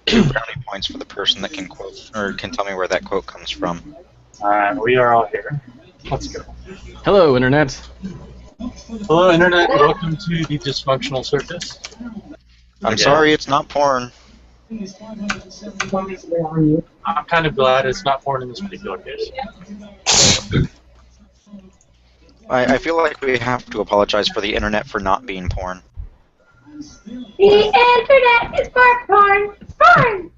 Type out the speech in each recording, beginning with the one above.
2 brownie points for the person that can quote or can tell me where that quote comes from. We are all here. Let's go. Hello, Internet. Hello, Internet. Welcome to the Dysfunctional Circus. I'm sorry, it's not porn. I'm kind of glad it's not porn in this particular case. I feel like we have to apologize for the internet for not being porn. The internet is porn! Porn!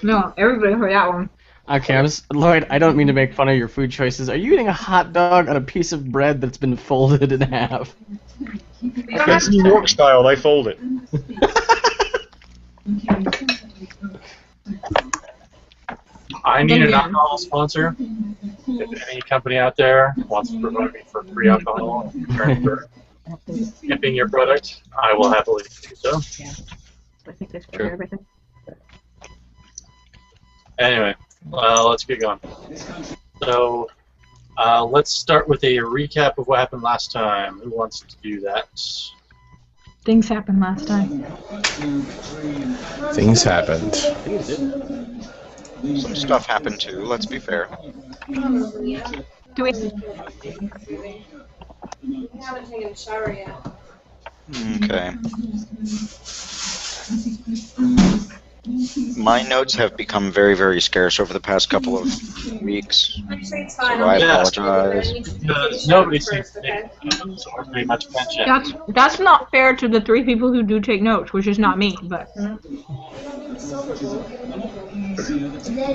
No, everybody heard that one. Okay, Lloyd, I don't mean to make fun of your food choices. Are you eating a hot dog on a piece of bread that's been folded in half? It's New York style, they fold it. I need an alcohol sponsor. If any company out there wants to promote me for free alcohol in return for shipping your product, I will happily do so. I think that's Sure. everything. Anyway, let's get going. So, let's start with a recap of what happened last time. Who wants to do that? Things happened last time. Things happened. Some stuff happened too, let's be fair. Do we? I haven't taken a shower yet. Okay. My notes have become very, very scarce over the past couple of weeks. It's fine. So I apologize. Nobody seems to take notes or pay much attention. That's not fair to the 3 people who do take notes, which is not me, but...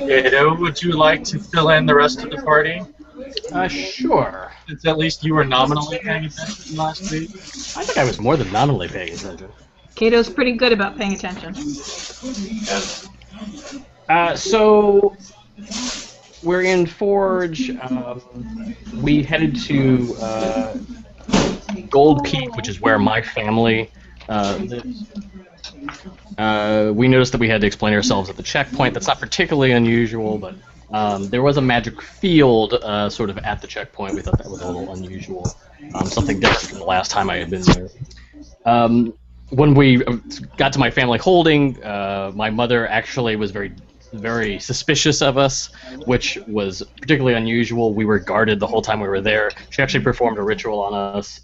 Gato, would you like to fill in the rest of the party? Sure. Since at least you were nominally paying attention last week. I think I was more than nominally paying attention. Kato's pretty good about paying attention. Yes. So we're in Forge. We headed to Gold Peak, which is where my family lives. We noticed that we had to explain ourselves at the checkpoint. That's not particularly unusual, but there was a magic field sort of at the checkpoint. We thought that was a little unusual. Something different from the last time I had been there. When we got to my family holding, my mother actually was very, very suspicious of us, which was particularly unusual. We were guarded the whole time we were there. She actually performed a ritual on us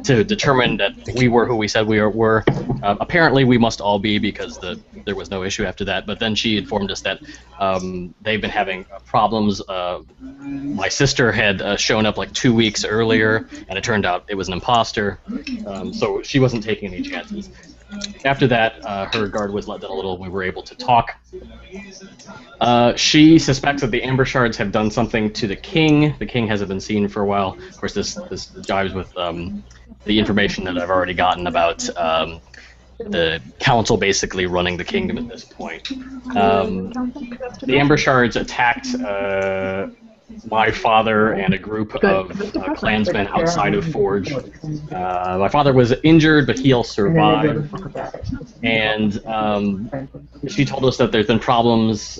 to determine that we were who we said we were. Apparently, we must all be because there was no issue after that. But then she informed us that they've been having problems. My sister had shown up like 2 weeks earlier, and it turned out it was an imposter. So she wasn't taking any chances. After that, her guard was let down a little. We were able to talk. She suspects that the Amber Shards have done something to the king. The king hasn't been seen for a while. Of course, this jives with the information that I've already gotten about the council basically running the kingdom at this point. The Amber Shards attacked my father and a group of clansmen outside of Forge. My father was injured, but he'll survive. And she told us that there's been problems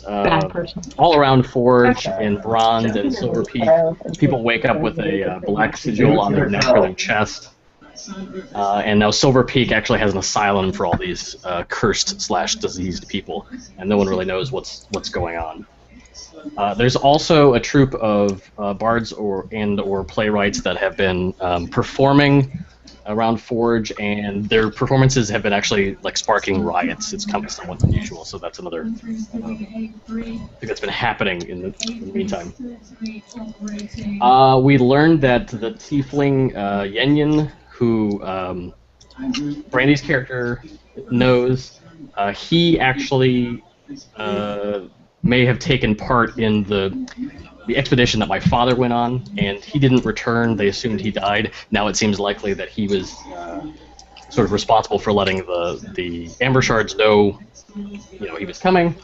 all around Forge and Bronze and Silver Peak. People wake up with a black sigil on their neck or their chest. And now Silver Peak actually has an asylum for all these cursed/diseased people, and no one really knows what's going on. There's also a troupe of bards or playwrights that have been performing around Forge, and their performances have been actually like sparking riots. It's kind of somewhat unusual, so that's another thing that's been happening in the meantime. We learned that the tiefling Yenyen, who Brandy's character knows, he actually may have taken part in the expedition that my father went on, and he didn't return. They assumed he died. Now it seems likely that he was sort of responsible for letting the Amber Shards know, he was coming.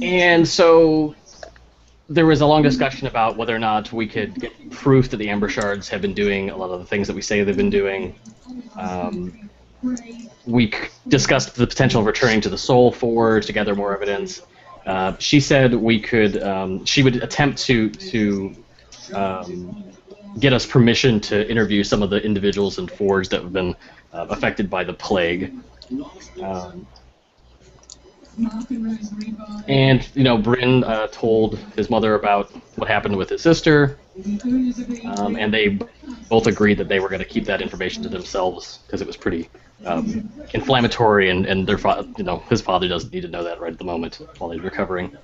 And so there was a long discussion about whether or not we could get proof that the Amber Shards have been doing a lot of the things that we say they've been doing. We discussed the potential of returning to the Soul Forge to gather more evidence. She said we could. She would attempt to get us permission to interview some of the individuals in Forge that have been affected by the plague. And Bryn told his mother about what happened with his sister, and they both agreed that they were going to keep that information to themselves because it was pretty inflammatory, and his father doesn't need to know that right at the moment while he's recovering.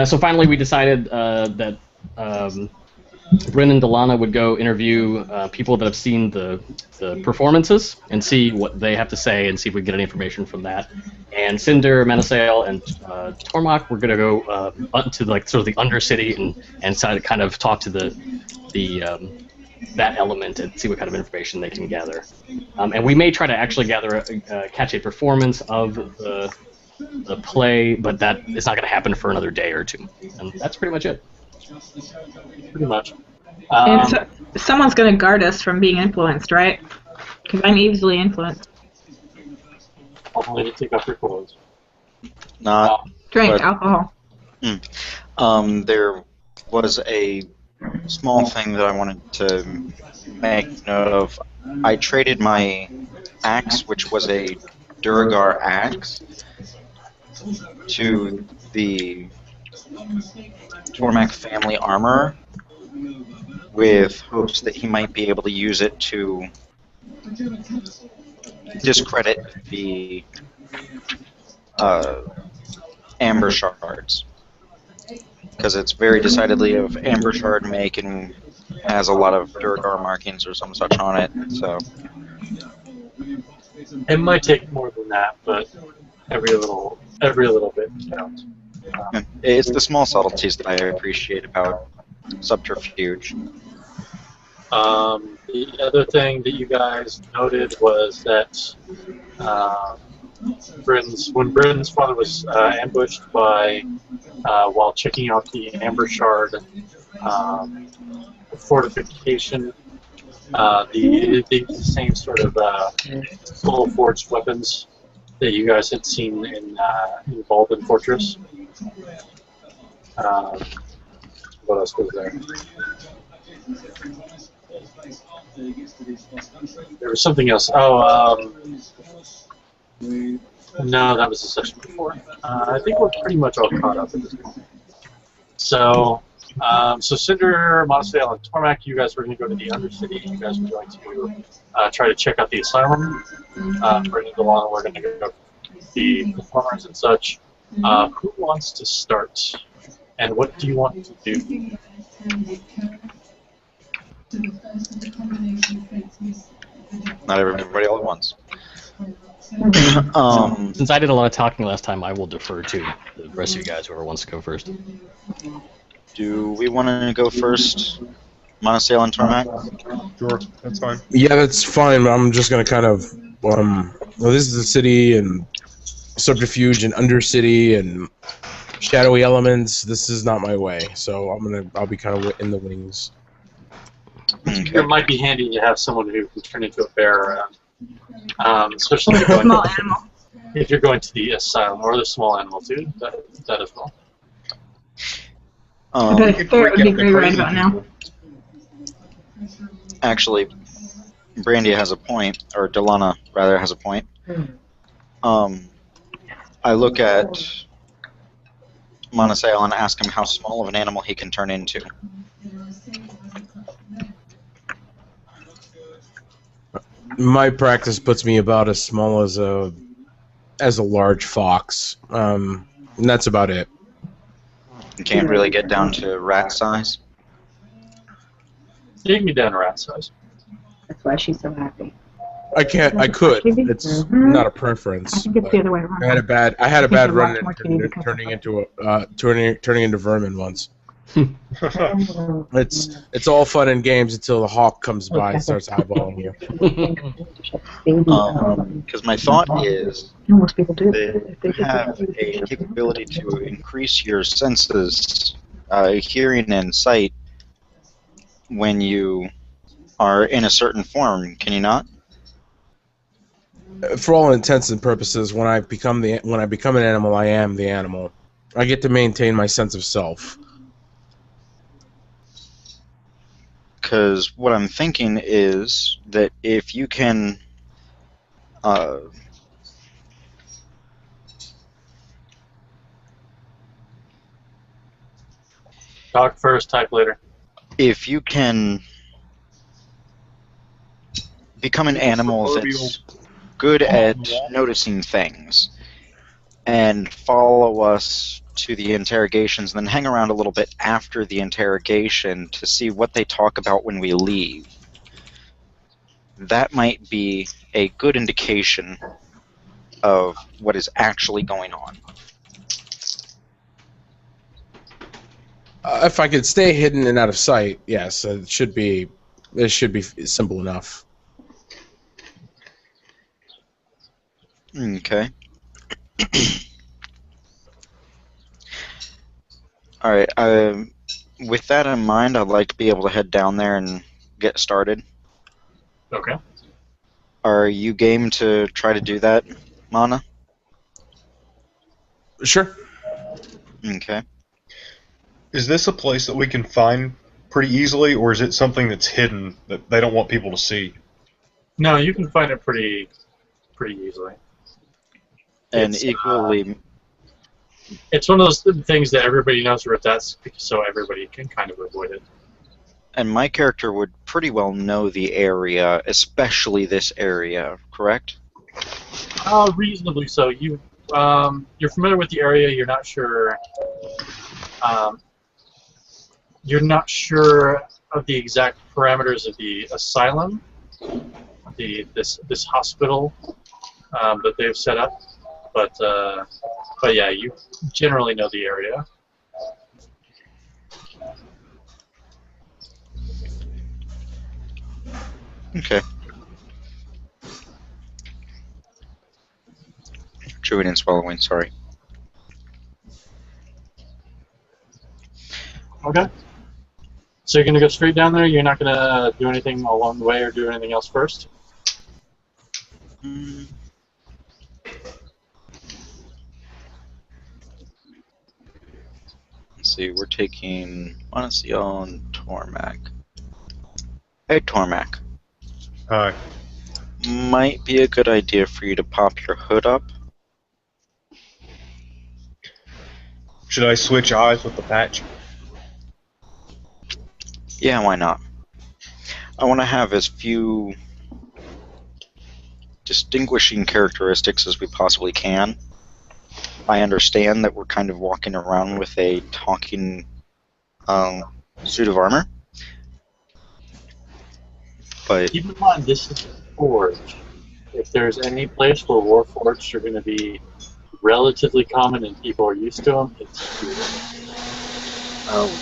So finally, we decided that Bryn and Delaana would go interview people that have seen the performances and see what they have to say and see if we can get any information from that. And Cinder, Manasael, and Tormach were going to go to sort of the Undercity and kind of talk to that element and see what kind of information they can gather. And we may try to actually catch a performance of the play, but that is not going to happen for another day or two. And that's pretty much it. Pretty much. And so, someone's going to guard us from being influenced, right? Because I'm easily influenced. Only to take off your clothes. Not. Drink but, alcohol. There was a small thing that I wanted to make note of. I traded my axe, which was a Duragar axe, to the Tormach family armor, with hopes that he might be able to use it to discredit the amber shards, because it's very decidedly of amber shard make and has a lot of Duragar markings or some such on it. So it might take more than that, but every little bit counts. It's the small subtleties that I appreciate about subterfuge. The other thing that you guys noted was that when Bryn's father was ambushed by while checking out the Amber Shard fortification, the same sort of soul forged weapons that you guys had seen in Balden Fortress. What else was there? There was something else. Oh, no, that was the session before. I think we're pretty much all caught up at this point. So Cinder, Manasael, and Tormach, you guys were going to go to the Undercity. You guys were going to try to check out the asylum. Bryn and Delaana were going to go the performers and such. Who wants to start? And what do you want to do? Not everybody all at once. Since I did a lot of talking last time, I will defer to the rest of you guys, whoever wants to go first. Do we want to go first, Manasael and Tormach? Sure, that's fine. Yeah, that's fine. I'm just gonna kind of well, this is the city and subterfuge and Undercity and shadowy elements. This is not my way, so I'll be kind of in the wings. Okay. It might be handy to have someone who can turn into a bear, especially if you're going to the asylum or the small animal too. That as well. I bet a bear would be very right about now. Actually, Brandy has a point, or Delaana rather has a point. I look at Manasael and ask him how small of an animal he can turn into. My practice puts me about as small as a large fox, and that's about it. You can't really get down to rat size. Take me down to rat size. That's why she's so happy. I can't. I could. It's not a preference. I think it's the other way around. I had a bad run more in turning into vermin once. It's all fun and games until the hawk comes by and starts eyeballing you. Because my thought is Most people do. that you have a capability to increase your senses, hearing and sight, when you are in a certain form. Can you not? For all intents and purposes, when I become an animal, I am the animal. I get to maintain my sense of self. Because what I'm thinking is that if you can Talk first, type later. if you can become an animal that's good at noticing things and follow us to the interrogations, and then hang around a little bit after the interrogation to see what they talk about when we leave, that might be a good indication of what is actually going on. If I could stay hidden and out of sight, yes, it should be. This should be simple enough. Okay. All right. With that in mind, I'd like to be able to head down there and get started. Okay. Are you game to try to do that, Mana? Sure. Okay. Is this a place that we can find pretty easily, or is it something that's hidden that they don't want people to see? No, you can find it pretty easily. And It's, equally, It's one of those things that everybody knows where it's at, so everybody can kind of avoid it. and my character would pretty well know the area, especially this area, correct? Reasonably so. You're familiar with the area. You're not sure. You're not sure of the exact parameters of the asylum, this hospital that they've set up, but yeah, you generally know the area. Okay. Chewing and swallowing, sorry. Okay. So you're gonna go straight down there. You're not gonna do anything along the way or do anything else first. Mm. Let's see, we're taking Manasael and Tormach. Hey, Tormach. Hi. Might be a good idea for you to pop your hood up. Should I switch eyes with the patch? Yeah, why not? I want to have as few distinguishing characteristics as we possibly can. I understand that we're kind of walking around with a talking suit of armor, but Keep in mind, this is Forge. If there's any place where Warforged are going to be relatively common and people are used to them, it's here.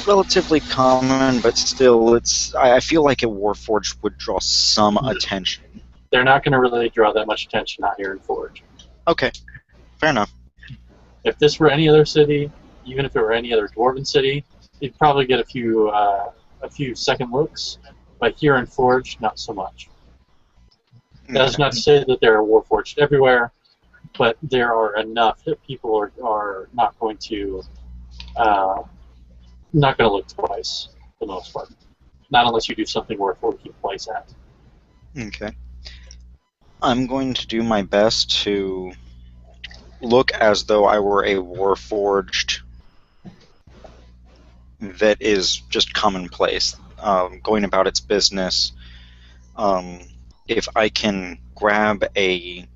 relatively common, but still, I feel like a Warforged would draw some attention. They're not going to really draw that much attention out here in Forge. Okay, fair enough. If this were any other city, even if it were any other dwarven city, you'd probably get a few second looks. But here in Forge, not so much. That's not to say that there are Warforged everywhere, but there are enough that people are not going to look twice for the most part. Not unless you do something where it will keep place at. Okay. I'm going to do my best to look as though I were a Warforged that is just commonplace, going about its business. If I can grab a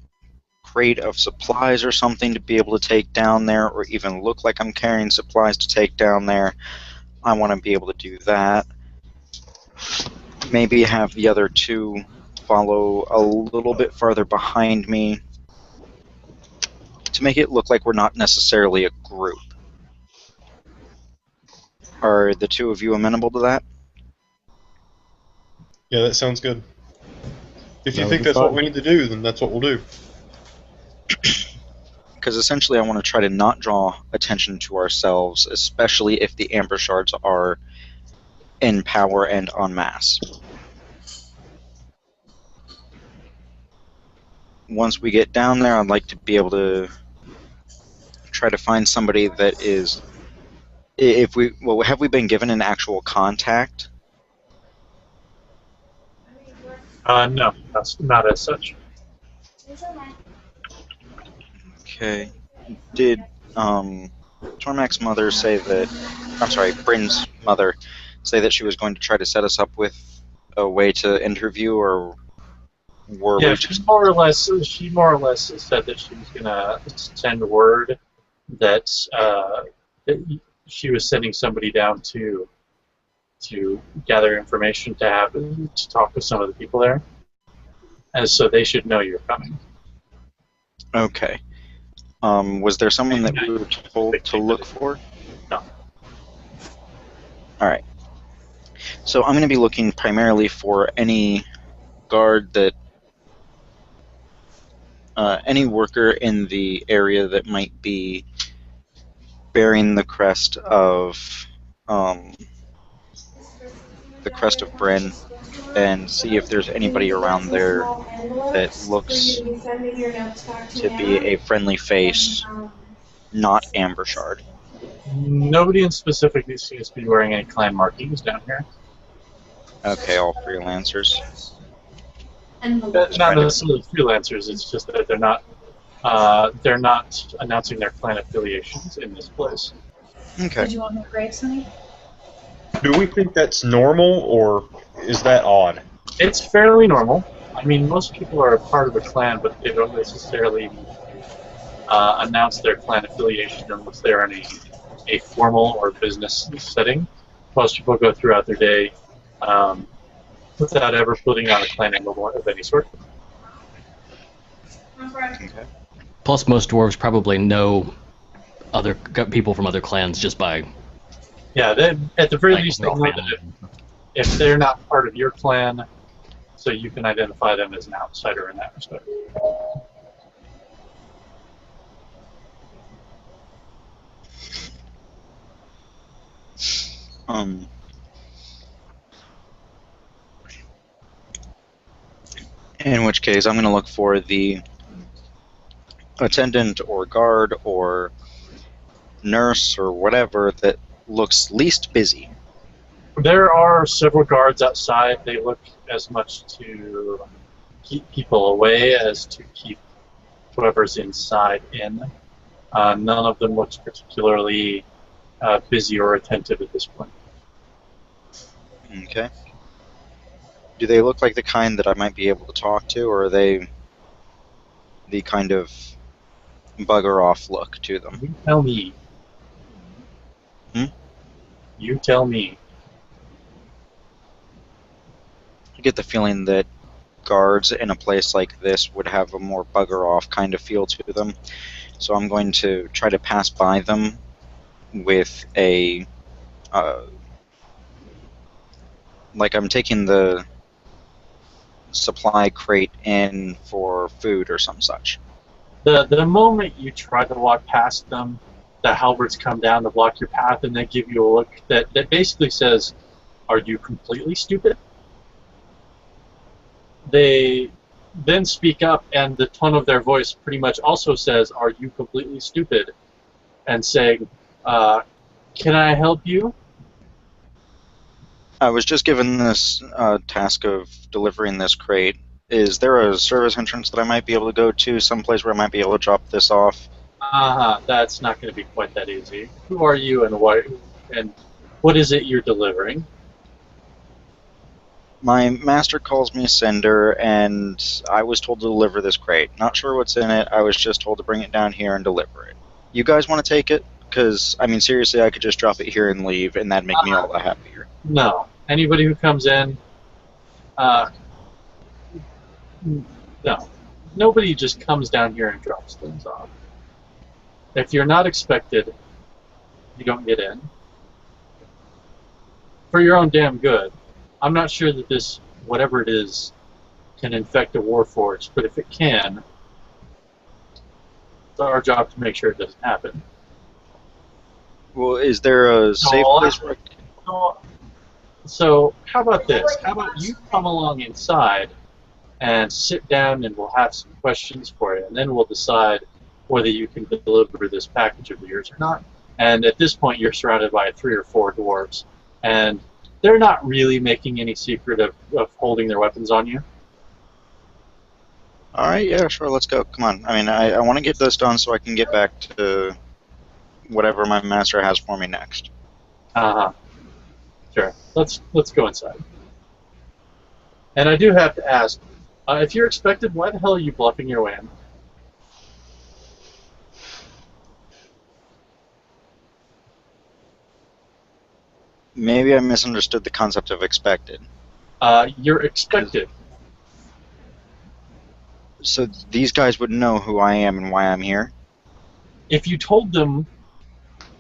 crate of supplies or something to be able to take down there, or even look like I'm carrying supplies to take down there, I want to be able to do that. Maybe have the other two follow a little bit farther behind me to make it look like we're not necessarily a group. Are the two of you amenable to that? Yeah, that sounds good. If you That would think be that's fine. what we need to do, then that's what we'll do. Because essentially I want to try to not draw attention to ourselves, especially if the Amber Shards are in power and en masse. Once we get down there, I'd like to be able to try to find somebody that is... Have we been given an actual contact? No, that's not as such. Okay. Did Tormach's mother say that? I'm sorry, Bryn's mother say that she was going to try to set us up with a way to interview, or were Yeah, we she just? more or less said that she was gonna send word that, that she was sending somebody down to gather information to talk with some of the people there, and so they should know you're coming. Okay. Was there someone that we were told to look for? No. All right. So I'm going to be looking primarily for any guard that, any worker in the area that might be bearing the crest of Bryn, and see if there's anybody around there that looks to be a friendly face, not Amber Shard. Nobody in specific seems to be wearing any clan markings down here. Okay, all freelancers. Not necessarily freelancers. It's just that they're not announcing their clan affiliations in this place. Okay. Did you want more grapes, honey? Do we think that's normal, or is that odd? It's fairly normal. I mean, most people are a part of a clan, but they don't necessarily announce their clan affiliation unless they're in a formal or business setting. Most people go throughout their day without ever putting on a clan emblem of any sort. Okay. Plus, most dwarves probably know other people from other clans just by. Yeah, at the very Like, least, they no know that family. if they're not part of your clan, so you can identify them as an outsider in that respect. In which case, I'm going to look for the attendant or guard or nurse or whatever that looks least busy. There are several guards outside. They look as much to keep people away as to keep whoever's inside in. None of them looks particularly busy or attentive at this point. Okay. Do they look like the kind that I might be able to talk to, or are they the kind of bugger off look to them? You tell me. You tell me. I get the feeling that guards in a place like this would have a more bugger off kind of feel to them. So I'm going to try to pass by them with a like I'm taking the supply crate in for food or some such. The moment you try to walk past them, the halberds come down to block your path, and they give you a look that basically says, "Are you completely stupid?" They then speak up, and the tone of their voice pretty much also says, "Are you completely stupid?" And saying, "Can I help you?" I was just given this task of delivering this crate. Is there a service entrance that I might be able to go to, someplace where I might be able to drop this off? That's not going to be quite that easy. Who are you, and what is it you're delivering? My master calls me Cinder, and I was told to deliver this crate. Not sure what's in it. I was just told to bring it down here and deliver it. You guys want to take it? Because, I mean, seriously, I could just drop it here and leave, and that'd make me all the happier. No. Anybody who comes in, no. Nobody just comes down here and drops things off. If you're not expected, you don't get in. For your own damn good. I'm not sure that this, whatever it is, can infect a warforged, but if it can, it's our job to make sure it doesn't happen. Well, is there a safe place where So, how about this? How about you come along inside and sit down, and we'll have some questions for you, and then we'll decide whether you can deliver this package of yours or not. And at this point, you're surrounded by 3 or 4 dwarves, and they're not really making any secret of holding their weapons on you. All right, yeah, sure, let's go. Come on. I mean, I want to get this done so I can get back to whatever my master has for me next. Sure. Let's go inside. And I do have to ask, if you're expected, why the hell are you bluffing your way in? Maybe I misunderstood the concept of expected. You're expected. So these guys would know who I am and why I'm here? If you told them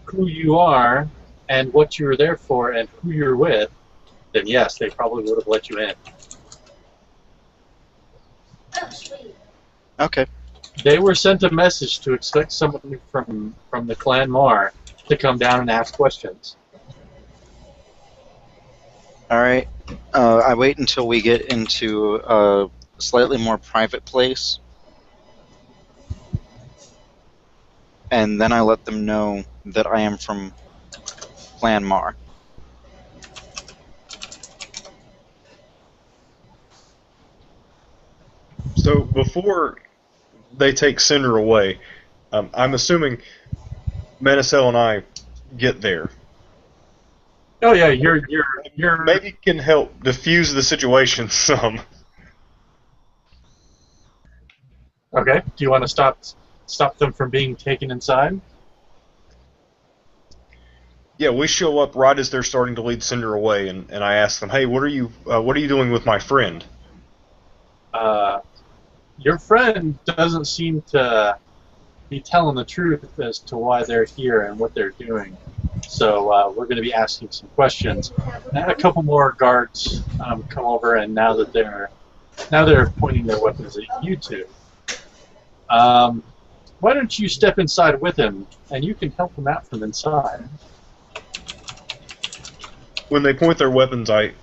who you are and what you're there for and who you're with, then yes, they probably would have let you in. Okay. They were sent a message to expect someone from the Clan Mar to come down and ask questions. All right. I wait until we get into a slightly more private place, and then I let them know that I am from Clan Mar. So before they take Cinder away, I'm assuming Manasael and I get there. Oh yeah, you're Maybe can help diffuse the situation some. okay. Do you want to stop them from being taken inside? Yeah, we show up right as they're starting to lead Cinder away, and I ask them, "Hey, what are you doing with my friend?" Your friend doesn't seem to be telling the truth as to why they're here and what they're doing. So we're going to be asking some questions. And a couple more guards come over, and now they're pointing their weapons at you two. Why don't you step inside with him, and you can help him out from inside. When they point their weapons, I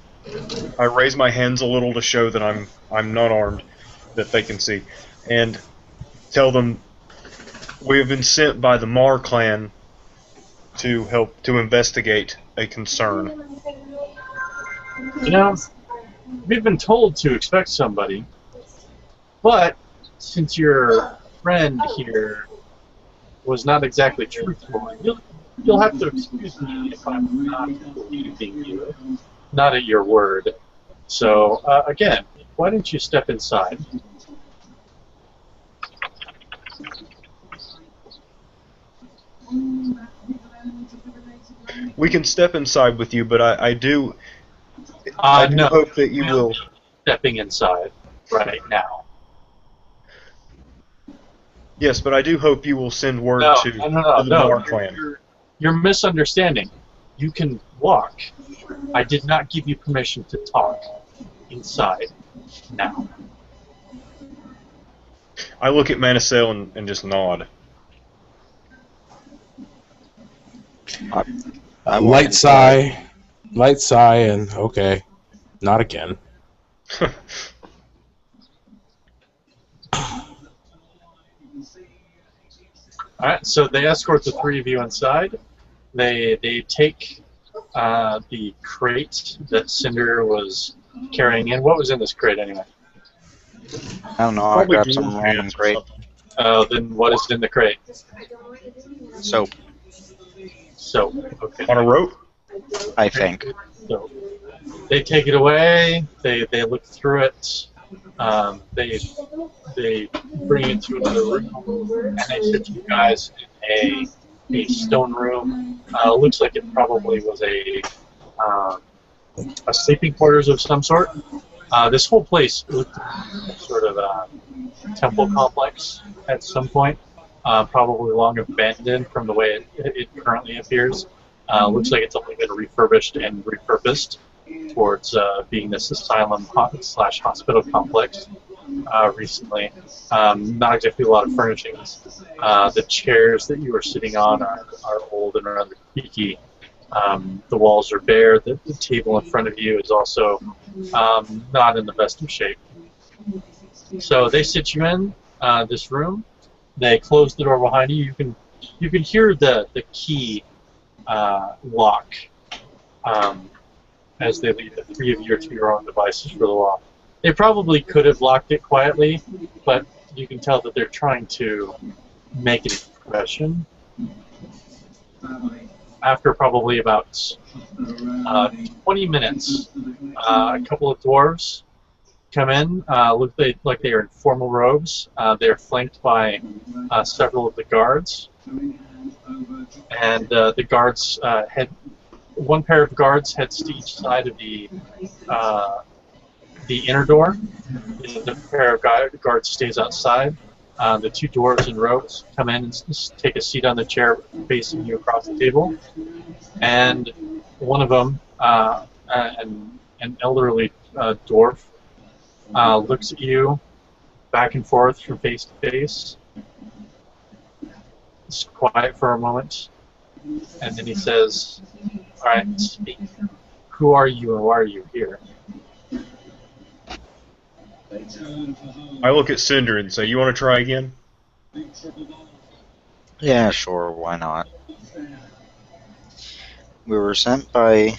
raise my hands a little to show that I'm not armed, that they can see, and tell them we have been sent by the Mar clan to help to investigate a concern. You know, we've been told to expect somebody, but since your friend here was not exactly truthful, you'll have to excuse me if I'm not believing you, not at your word. So, again, why don't you step inside? We can step inside with you, but I do No, hope that you will. Stepping inside right now. Yes, but I do hope you will send word to the Mar clan. You're misunderstanding. You can walk. I did not give you permission to talk inside now. I look at Manasael and just nod. Light sigh, and okay, not again. Alright, so they escort the three of you inside. They take the crate that Cinder was carrying in. What was in this crate anyway? I don't know, I grabbed some random crate. Then what is in the crate? Soap, okay. On a rope? I think. So they take it away, they look through it, they bring it to another room, and they sit you guys in a stone room. Looks like it probably was a sleeping quarters of some sort. This whole place looked like sort of a temple complex at some point, probably long abandoned from the way it currently appears. Looks like it's only been refurbished and repurposed towards being this asylum / hospital complex recently. Not exactly a lot of furnishings. The chairs that you are sitting on are old and rather creaky. The walls are bare. The table in front of you is also not in the best of shape. So they sit you in this room. They close the door behind you. You can hear the key lock as they leave the three of you to your own devices for the lock. They probably could have locked it quietly, but you can tell that they're trying to make an impression. After probably about 20 minutes, a couple of dwarves come in, look like they are in formal robes. They're flanked by several of the guards. And the guards one pair of guards heads to each side of the inner door. The pair of guards stays outside. The two dwarves in robes come in and take a seat on the chair facing you across the table. And one of them, an elderly dwarf, looks at you back and forth from face to face. It's quiet for a moment. And then he says, "All right, speak. Who are you and why are you here?" I look at Cinder and say, "You want to try again?" Yeah, sure, why not? We were sent by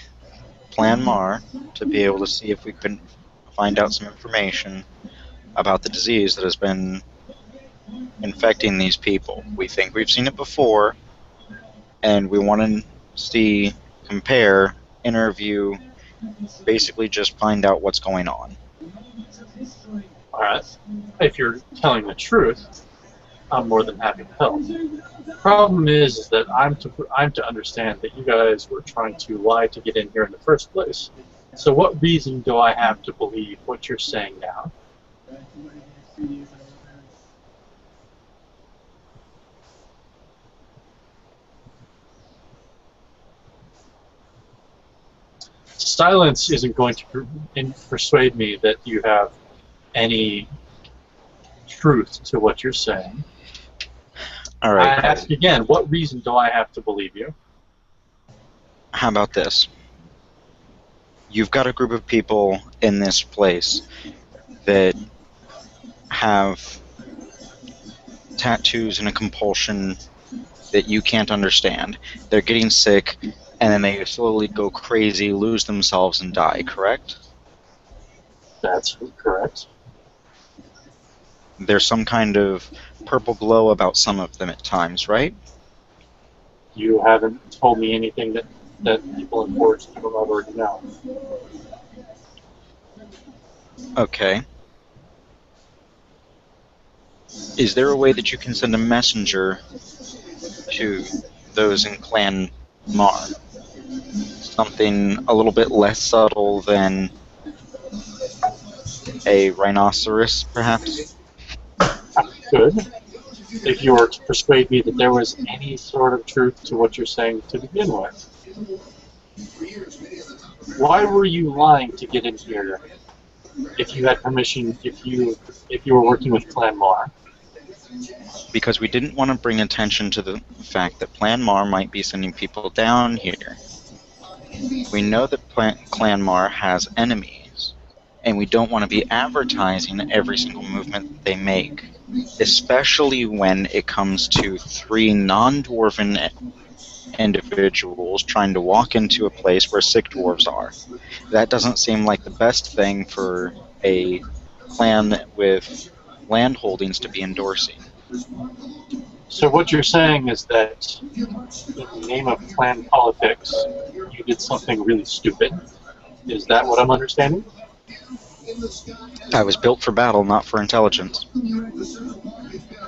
Plan Mar to be able to see if we could find out some information about the disease that has been infecting these people. We think we've seen it before, and we want to see, compare, interview, basically just find out what's going on. Alright. If you're telling the truth, I'm more than happy to help. The problem is that I'm to understand that you guys were trying to lie to get in here in the first place. So what reason do I have to believe what you're saying now? Silence isn't going to persuade me that you have any truth to what you're saying. All right. I ask again, what reason do I have to believe you? How about this? You've got a group of people in this place that have tattoos and a compulsion that you can't understand. They're getting sick, and then they slowly go crazy, lose themselves, and die, correct? That's correct. There's some kind of purple glow about some of them at times, right? You haven't told me anything that people in Forge don't already know. Okay. Is there a way that you can send a messenger to those in Clan Mar? Something a little bit less subtle than a rhinoceros, perhaps? Good. If you were to persuade me that there was any sort of truth to what you're saying to begin with. Why were you lying to get in here if you had permission, if you were working with Clan Mar? Because we didn't want to bring attention to the fact that Clan Mar might be sending people down here. We know that Clan Mar has enemies, and we don't want to be advertising every single movement they make, especially when it comes to 3 non-dwarven individuals trying to walk into a place where sick dwarves are. That doesn't seem like the best thing for a clan with land holdings to be endorsing. So what you're saying is that in the name of clan politics, you did something really stupid. Is that what I'm understanding? I was built for battle, not for intelligence.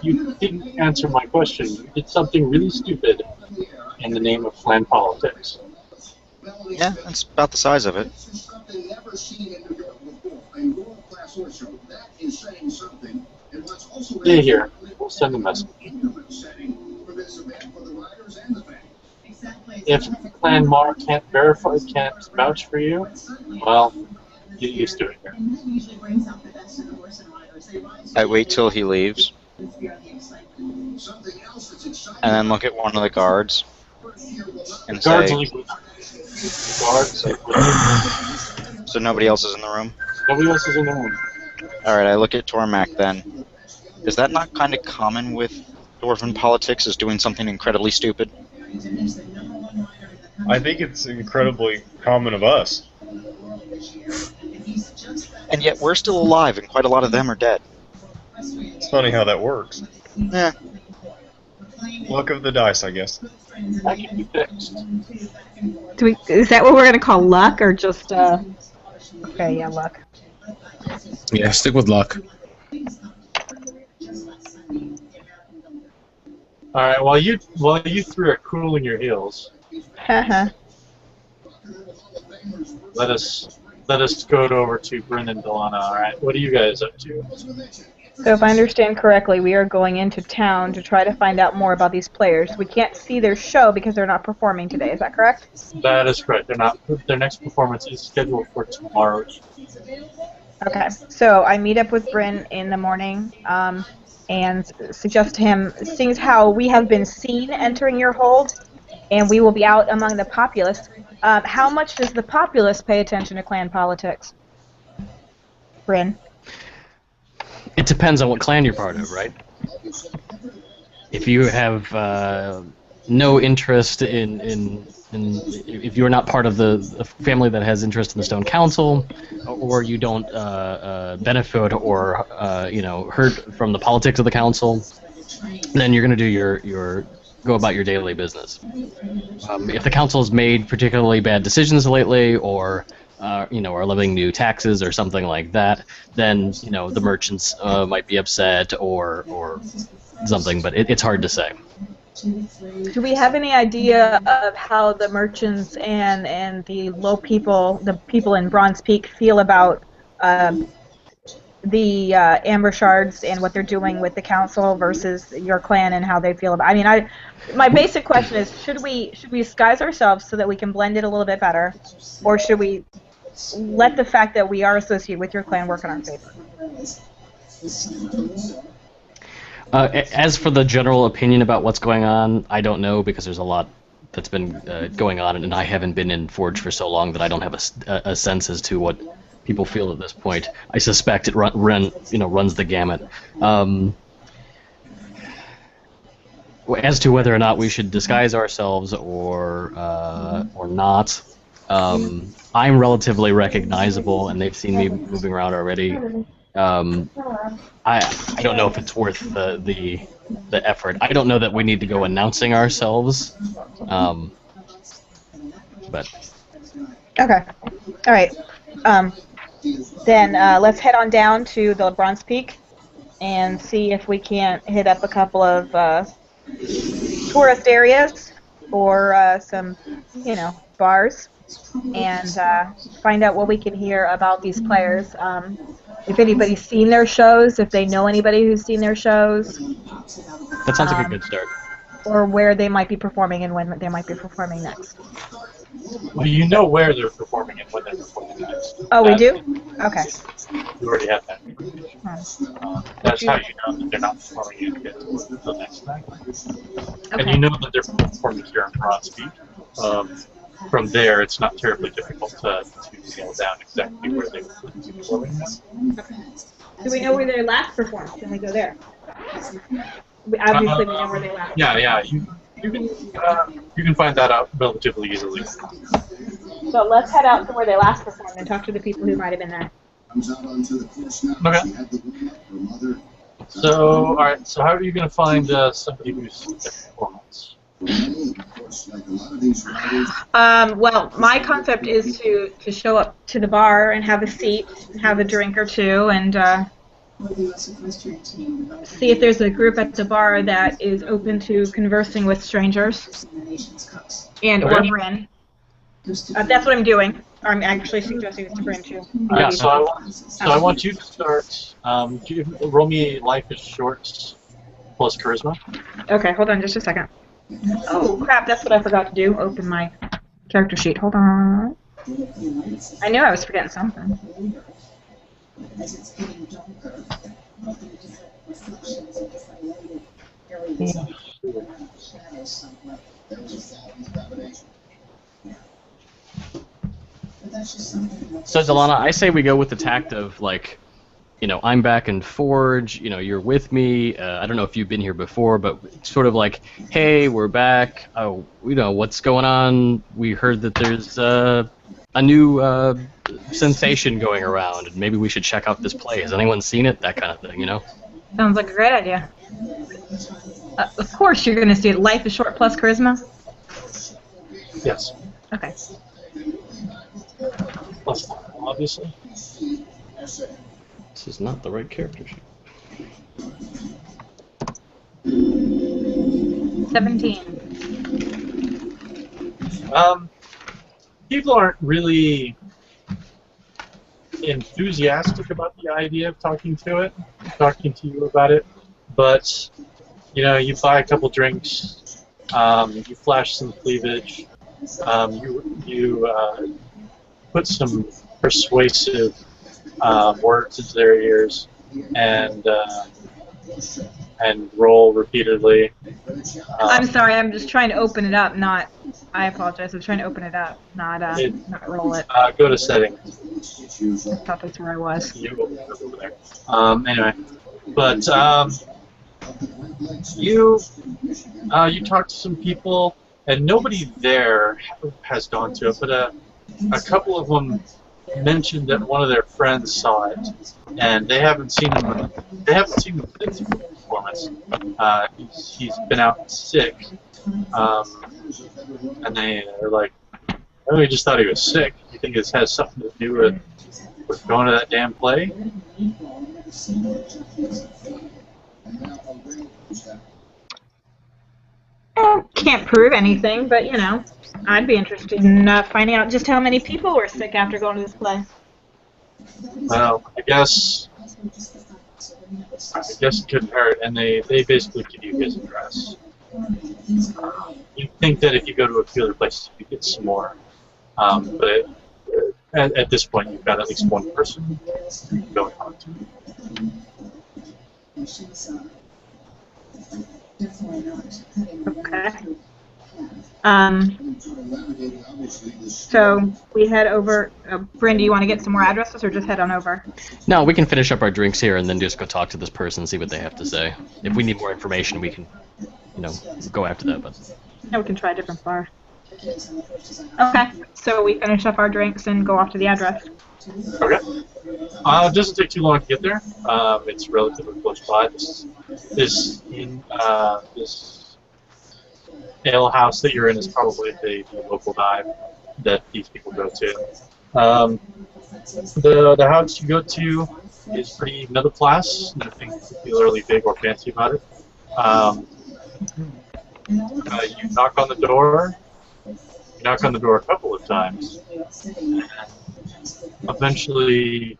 You didn't answer my question. You did something really stupid in the name of clan politics. Yeah, that's about the size of it. Stay here. We'll send a message. If Clan Mar can't verify, can't vouch for you, well, get used to it here. I wait till he leaves, and then look at one of the guards, and Guards say, leave. Guards leave. so nobody else is in the room? Nobody else is in the room. Alright, I look at Tormach then. Is that not kind of common with Dwarven politics, is doing something incredibly stupid? I think it's incredibly common of us. And yet we're still alive, and quite a lot of them are dead. It's funny how that works. Eh, Luck of the dice, I guess. That can be fixed. Is that what we're gonna call luck, or just Okay, yeah, luck. Yeah, stick with luck. All right. While you three are cooling your heels, Haha. let us go over to Bryn and Delaana. All right. What are you guys up to? So if I understand correctly, we are going into town to try to find out more about these players. We can't see their show because they're not performing today. Is that correct? That is correct. They're not. Their next performance is scheduled for tomorrow. Okay. So I meet up with Bryn in the morning and suggest to him, seeing as how we have been seen entering your hold, and we will be out among the populace, how much does the populace pay attention to clan politics? Bryn? It depends on what clan you're part of, right? If you have no interest in if you're not part of the family that has interest in the Stone Council, or you don't benefit or hurt from the politics of the council, then you're going to do go about your daily business. If the council has made particularly bad decisions lately, or are levying new taxes or something like that, then the merchants might be upset or something, but it's hard to say. Do we have any idea of how the merchants and the the people in Bronze Peak feel about the Amber Shards and what they're doing with the council versus your clan and how they feel about? My basic question is, should we disguise ourselves so that we can blend it a little bit better, or should we let the fact that we are associated with your clan work in our favor? As for the general opinion about what's going on, I don't know, because there's a lot that's been going on, and I haven't been in Forge for so long that I don't have a sense as to what people feel at this point. I suspect it runs the gamut. As to whether or not we should disguise ourselves or not, I'm relatively recognizable, and they've seen me moving around already. I don't know if it's worth the effort. I don't know that we need to go announcing ourselves, but Okay. All right. Then let's head on down to the Bronze Peak and see if we can't hit up a couple of tourist areas or some, bars, and find out what we can hear about these players. If anybody's seen their shows, if they know anybody who's seen their shows. That sounds like a good start. Or where they might be performing and when they might be performing next. Well, you know where they're performing and when they're performing next. Oh, we do? Okay. You already have that information. That's how you know that they're not performing it until next night. Okay. And you know that they're performing here in Bronze Peak. From there, it's not terribly difficult to nail down exactly where they will be performing next. Do we know where they last performed? Can we go there? Obviously, we know where they last. Yeah. You can find that out relatively easily. So let's head out to where they last performed and talk to the people who might have been there. Okay. So, all right. So, how are you going to find somebody who's seen their performance? Well, my concept is to show up to the bar and have a seat, have a drink or two, and see if there's a group at the bar that is open to conversing with strangers, and or Bryn. That's what I'm doing. I'm actually suggesting this to Bryn too. Yeah. So I want you to start. Roll me life is short plus charisma. Okay, hold on just a second. Oh crap! That's what I forgot to do. Open my character sheet. Hold on. I knew I was forgetting something. So, Delaana, I say we go with the tact of, I'm back in Forge, you're with me. I don't know if you've been here before, but sort of like, hey, we're back. Oh, what's going on? We heard that there's a new sensation going around, and maybe we should check out this play. Has anyone seen it? That kind of thing, you know? Sounds like a great idea. Of course you're going to see it. Life is short plus charisma? Yes. Okay. Plus, obviously. This is not the right character sheet. 17. People aren't really enthusiastic about the idea of talking to you about it, but you know, you buy a couple drinks, you flash some cleavage, you put some persuasive words into their ears, and roll repeatedly. I'm sorry, I'm just trying to open it up, not... I apologize, I'm trying to open it up, not roll it. Go to settings. I thought that's where I was. You open it up over there. Anyway, but you talk to some people, and nobody there has gone to it, but a couple of them mentioned that one of their friends saw it, and they haven't seen him. They haven't seen him since the performance. He's been out sick, and they're like, "Oh, we just thought he was sick. You think this has something to do with going to that damn play?" Can't prove anything, but you know, I'd be interested in finding out just how many people were sick after going to this play. Well, I guess it couldn't hurt, and they basically give you his address. You'd think that if you go to a few other places, you get some more, but at this point, you've got at least one person going on to. Okay. So we head over. Bryn, do you want to get some more addresses, or just head on over? No, we can finish up our drinks here and then just go talk to this person and see what they have to say. If we need more information, we can, you know, go after that. But Yeah, we can try a different bar. Okay. So we finish up our drinks and go off to the address. Okay. It doesn't take too long to get there. It's relatively close by. This ale house that you're in is probably the local dive that these people go to. The house you go to is pretty middle class. Nothing particularly big or fancy about it. You knock on the door. You knock on the door a couple of times. And eventually,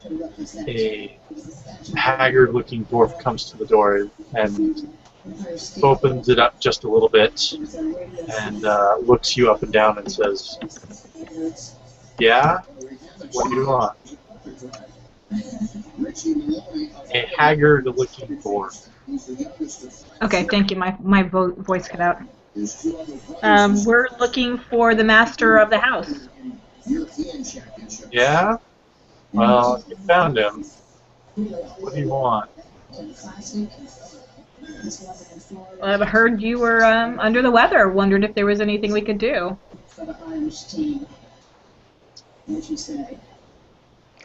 a haggard-looking dwarf comes to the door and opens it up just a little bit and looks you up and down and says, "Yeah? What do you want?" A haggard-looking dwarf. Okay, thank you. My voice cut out. We're looking for the master of the house. Yeah? Well, you found him. What do you want? I've heard you were under the weather. Wondered if there was anything we could do.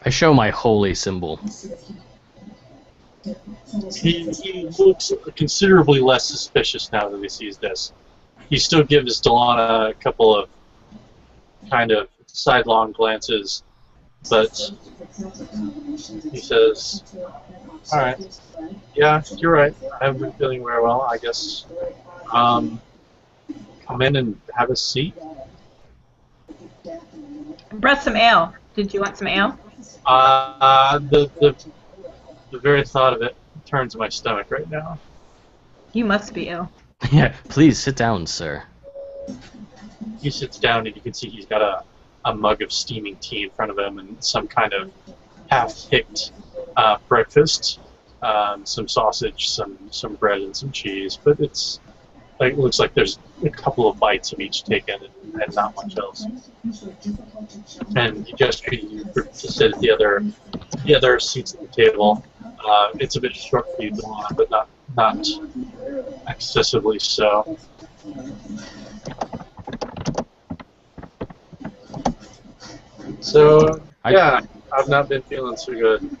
I show my holy symbol. He looks considerably less suspicious now that he sees this. He still gives Delaana a couple of kind of sidelong glances, but he says, "Alright, yeah, you're right. I haven't been feeling very well, I guess. Come in and have a seat." I brought some ale. Did you want some ale? The very thought of it turns my stomach right now. You must be ill. Yeah, please sit down, sir. He sits down and you can see he's got a mug of steaming tea in front of him and some kind of half-picked breakfast, some sausage, some bread, and some cheese. But it's like, it looks like there's a couple of bites of each taken and not much else. And he gestures you to sit at the other seats at the table. It's a bit short for you, Delaana, but not excessively so. So Yeah, I've not been feeling so good.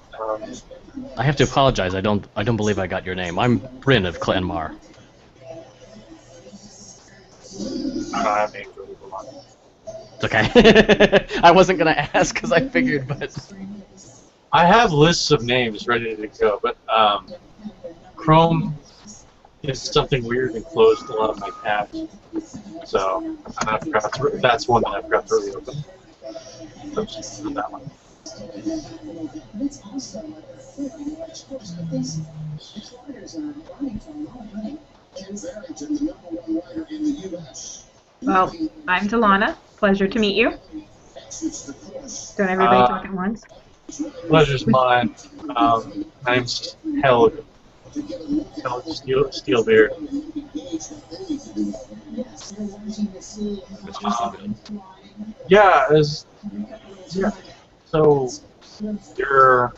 I have to apologize. I don't believe I got your name. I'm Bryn of Clan Mar. I don't have names for people. It's okay. I wasn't gonna ask because I figured, but I have lists of names ready to go, but Chrome is something weird and closed a lot of my tabs. So that's one that I forgot to reopen. So just do that one. Well, I'm Delaana. Pleasure to meet you. Don't everybody talk at once? Pleasure's mine. My name's Helg. Helg Steelbeard. Yeah. So you're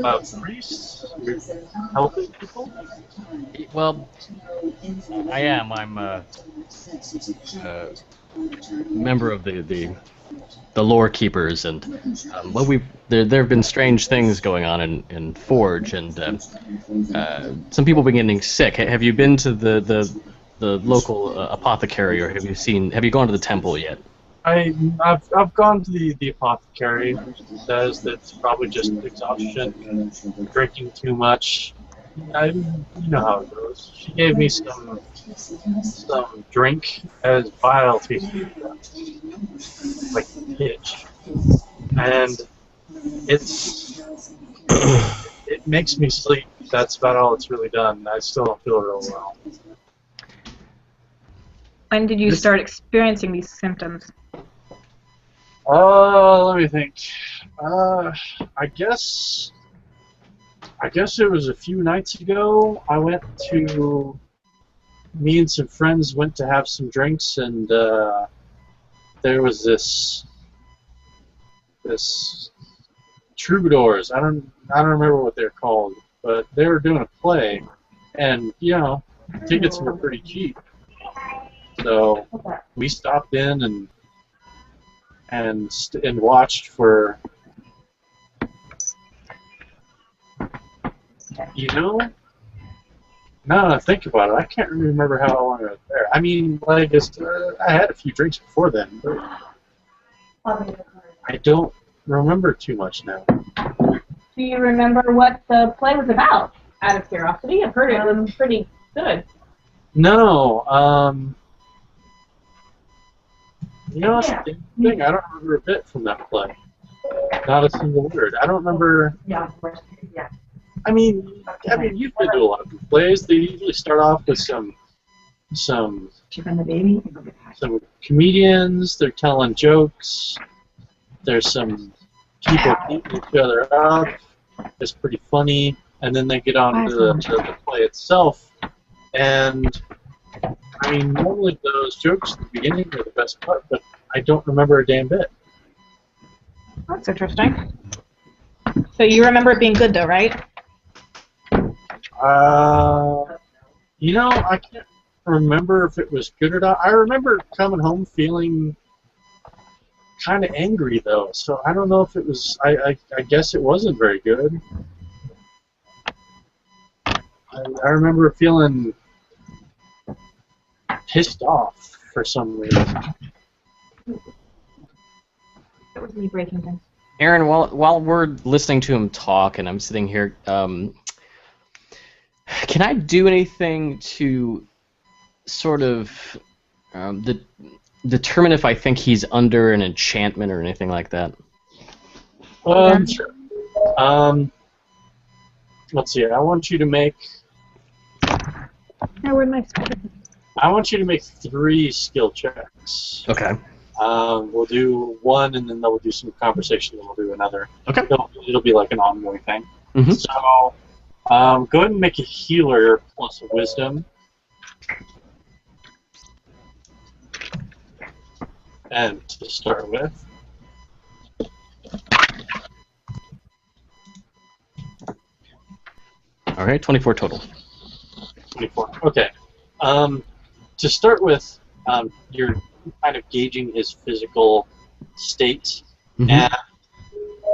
a priest? You're helping people? well, I am. I'm a member of the lore keepers, and well, there have been strange things going on in Forge, and some people have been getting sick. Have you been to the local apothecary, or have you gone to the temple yet? I've gone to the apothecary. She says that it's probably just exhaustion, drinking too much. You know how it goes. She gave me some drink as vile tasting, like pitch, and it makes me sleep. That's about all it's really done. I still don't feel real well. When did you start experiencing these symptoms? Let me think. I guess it was a few nights ago. Me and some friends went to have some drinks, and there was this troubadours. I don't remember what they're called, but they were doing a play, and tickets were pretty cheap. So we stopped in and watched for, now that I think about it, I can't really remember how long I was there. I mean, I had a few drinks before then, but I don't remember too much now. Do you remember what the play was about, out of curiosity? I've heard it was pretty good. No, that's the thing. I don't remember a bit from that play. Not a single word. I don't remember. Yeah, of course. Yeah. I mean, you've been to a lot of plays. They usually start off with some comedians. They're telling jokes. There's some people beating each other up. It's pretty funny, and then they get on to the play itself. And I mean, normally those jokes at the beginning are the best part, but I don't remember a damn bit. That's interesting. So you remember it being good, though, right? I can't remember if it was good or not. I remember coming home feeling kind of angry, though, so I don't know if it was. I guess it wasn't very good. I remember feeling pissed off for some reason. It was me breaking things. Aaron, while we're listening to him talk and I'm sitting here, can I do anything to sort of determine if I think he's under an enchantment or anything like that? Sure. Let's see. I want you to make. Where'd my I want you to make 3 skill checks. Okay. We'll do one, and then we'll do some conversation, and we'll do another. Okay. It'll be like an ongoing thing. Mm-hmm. So, go ahead and make a healer plus wisdom. And to start with. All right, 24 total. 24. Okay. To start with, you're kind of gauging his physical state, Mm-hmm. and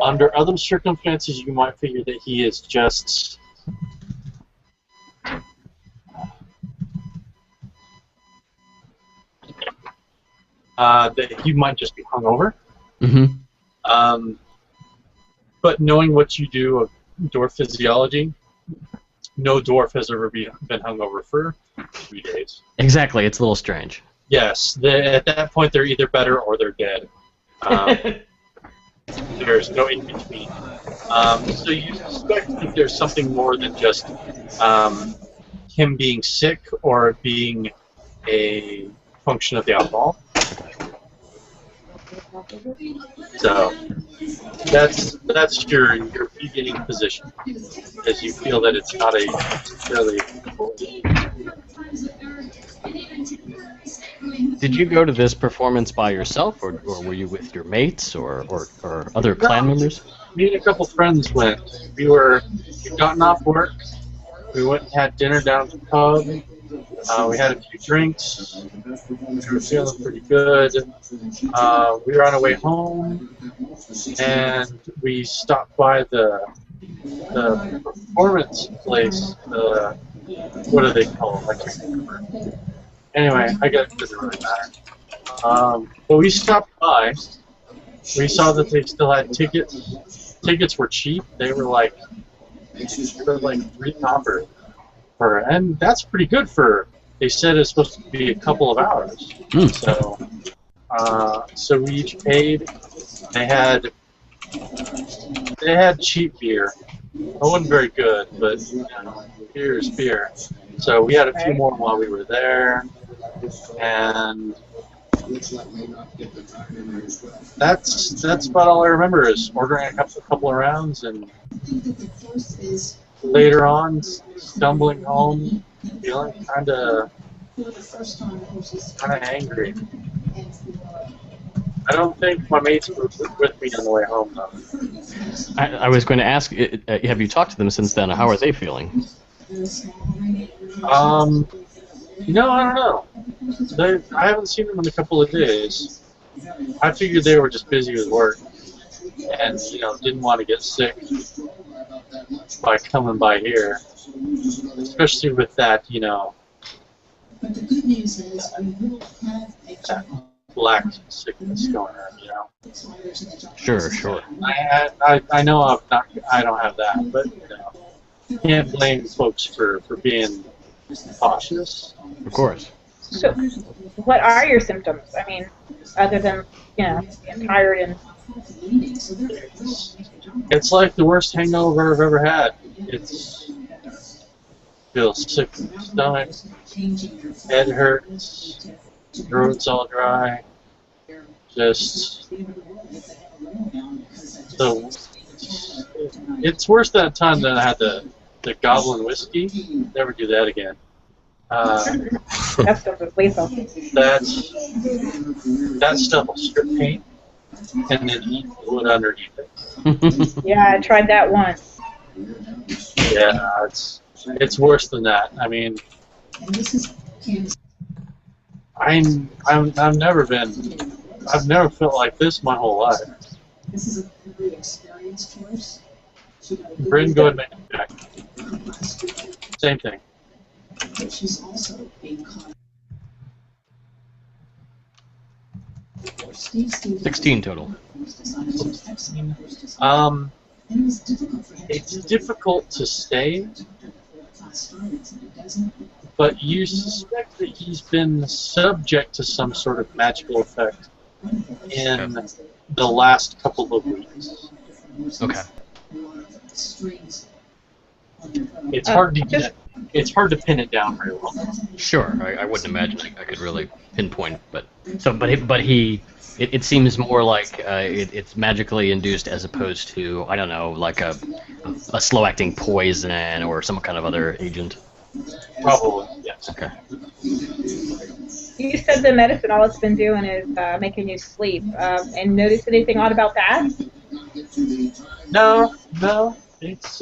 Under other circumstances, you might figure that he is just that he might just be hungover. Mm-hmm. But knowing what you do of dwarf physiology, no dwarf has ever been hungover for 3 days. Exactly. It's a little strange. Yes, at that point they're either better or they're dead. There's no in between. So you suspect that there's something more than just him being sick or being a function of the alcohol. So that's your beginning position, as you feel that it's not a necessarily. Did you go to this performance by yourself, or were you with your mates or other clan members? Me and a couple friends went. We'd gotten off work. We went and had dinner down at the pub. We had a few drinks. We were feeling pretty good. We were on our way home, and we stopped by the performance place. What do they call it? I can't remember. Anyway, I guess it doesn't really matter. But we stopped by. We saw that they still had tickets. Tickets were cheap. They were like $3 copper. And that's pretty good for. They said it's supposed to be a couple of hours. So we each paid. They had cheap beer. It wasn't very good, but beer is beer. So we had a few more while we were there, and that's about all I remember is ordering a couple of rounds and later on stumbling home, feeling kind of angry. I don't think my mates were with me on the way home, though. I was going to ask, have you talked to them since then? How are they feeling? I don't know. I haven't seen them in a couple of days. I figured they were just busy with work and, didn't want to get sick by coming by here. Especially with that, that black sickness going on, Sure. I know I don't have that, but, can't blame folks for being cautious. Of course. So, what are your symptoms? I mean, other than, being tired and... It's like the worst hangover I've ever had. Feels sick in the stomach, head hurts, throat's all dry, it's worse that time that I had the goblin whiskey. Never do that again. That stuff is lethal. That stuff will strip paint and then eat the wood underneath it. Yeah, I tried that once. Yeah, it's worse than that. I mean, I've never felt like this my whole life. This is a very experienced force. Bryn, go ahead and make it back. Same thing. But she's also being caught. 16 total. It's difficult to say, but you suspect that he's been subject to some sort of magical effect in the last couple of weeks. Okay. It's hard to pin it down very well. Sure, I wouldn't imagine I could really pinpoint, but it seems more like it's magically induced as opposed to, I don't know, like a slow-acting poison or some kind of other agent. Probably, yes. Okay. You said the medicine, all it's been doing is making you sleep. And notice anything odd about that? No. It's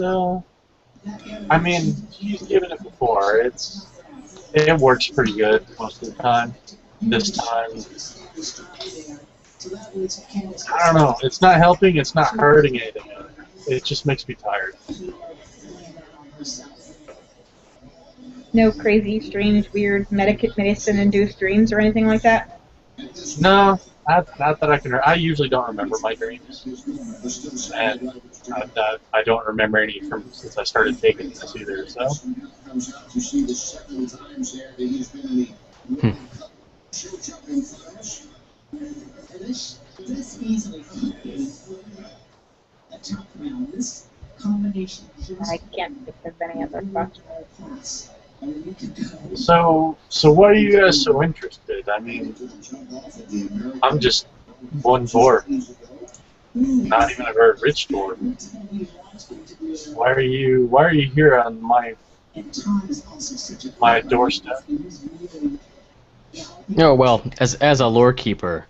I mean, he's given it before. It works pretty good most of the time. This time, I don't know. It's not helping. It's not hurting anything. It just makes me tired. No crazy, strange, weird medicine-induced dreams or anything like that? No, not that I can. I usually don't remember my dreams, and I don't remember any from since I started taking this either. So. This easily could be a top round. This combination. I can't think of any other questions. So why are you guys so interested? I mean, I'm just one dwarf, not even a very rich dwarf. Why are you here on my doorstep? Oh well, as a lore keeper,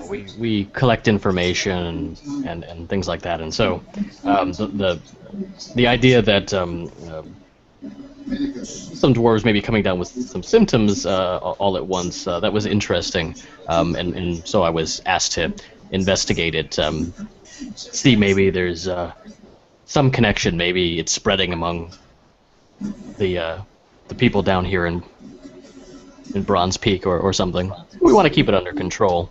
we collect information and things like that, and so the idea that some dwarves may be coming down with some symptoms all at once, that was interesting, and so I was asked to investigate it, see maybe there's some connection, maybe it's spreading among the people down here in Bronze Peak or something. We want to keep it under control.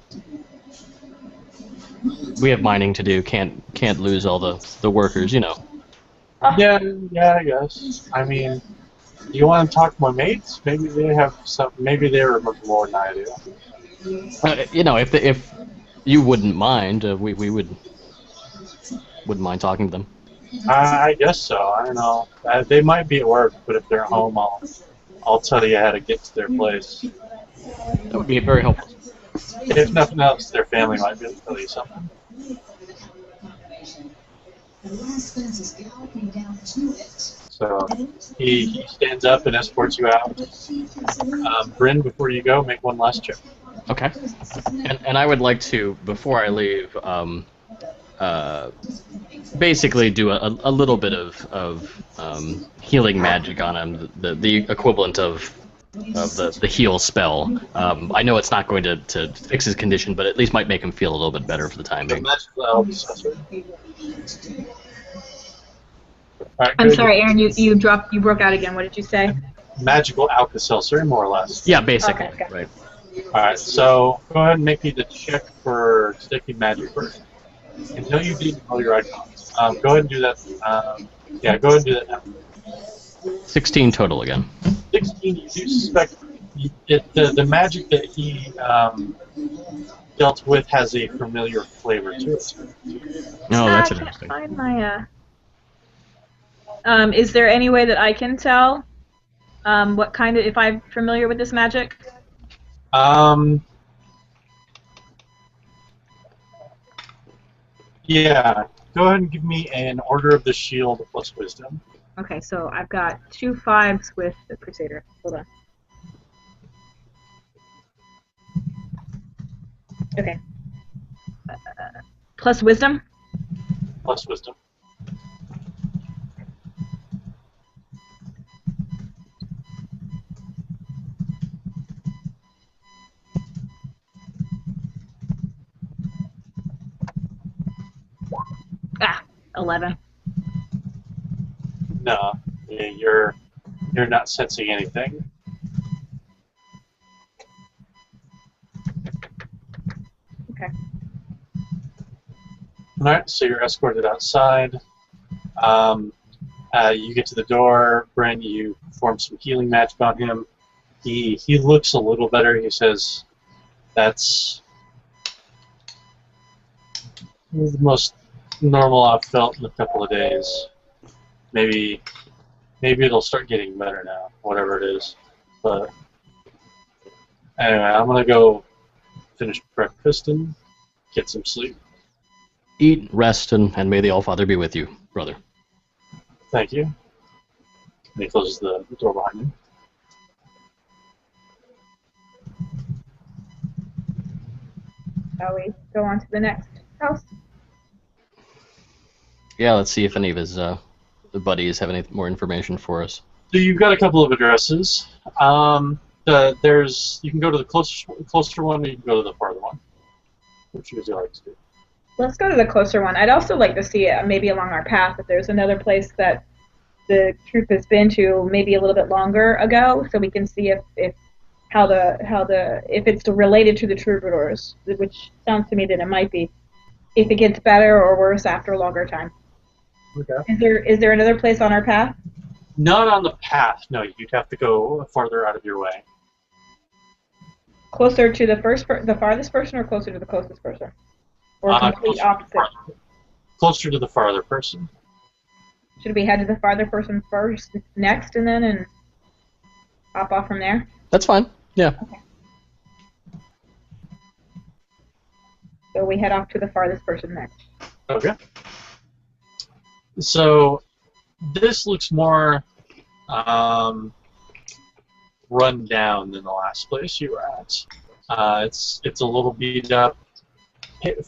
We have mining to do. Can't lose all the workers, you know. Yeah, I guess. I mean, do you want to talk to my mates? Maybe they have some. Maybe they remember more than I do. You know, if you wouldn't mind, we wouldn't mind talking to them. I guess so. I don't know. They might be at work, but if they're home, I'll tell you how to get to their place. That would be very helpful. If nothing else, their family might be able to tell you something. So he stands up and escorts you out. Bryn, before you go, make one last check. Okay. And I would like to, before I leave, basically do a little bit of healing magic on him, the equivalent of the heal spell. I know it's not going to fix his condition, but at least might make him feel a little bit better for the time being. Right, I'm sorry, Aaron. You broke out again. What did you say? Magical Alka-Seltzer, more or less. Yeah, basically. Okay. Right. Alright, so go ahead and make me the check for detecting magic first. Until you did all your icons. Go ahead and do that. Yeah, go ahead and do that now. 16 total again. 16, you do suspect the magic that he dealt with has a familiar flavor to it. No, that's I can't interesting. find my. Is there any way that I can tell what kind of, if I'm familiar with this magic? Yeah. Go ahead and give me an Order of the Shield plus Wisdom. Okay, so I've got 2 5s with the Crusader. Hold on. Okay. Plus Wisdom? Plus Wisdom. Ah, 11. No, you're not sensing anything. Okay. Alright, so you're escorted outside. You get to the door. Bryn, you perform some healing magic on him. He looks a little better. He says, "That's the most normal I've felt in a couple of days. Maybe it'll start getting better now, whatever it is. But anyway, I'm gonna go finish breakfast and get some sleep. Eat, rest, and may the All-Father be with you, brother." Thank you. And he closes the door behind him. Shall we go on to the next house? Yeah, let's see if any of his the buddies have any more information for us. So you've got a couple of addresses. You can go to the closer one, or you can go to the farther one. Which would you like to do? Let's go to the closer one. I'd also like to see maybe along our path if there's another place that the troop has been to maybe a little bit longer ago, so we can see if it's related to the troubadours, which sounds to me that it might be. If it gets better or worse after a longer time. Okay. Is there another place on our path? Not on the path. No, you'd have to go farther out of your way. Closer to the farthest person, or closer to the closest person, or complete opposite? Closer to the farther person. Should we head to the farther person first, next, and then hop off from there? That's fine. Yeah. Okay. So we head off to the farthest person next. Okay. So this looks more run down than the last place you were at. It's a little beat up,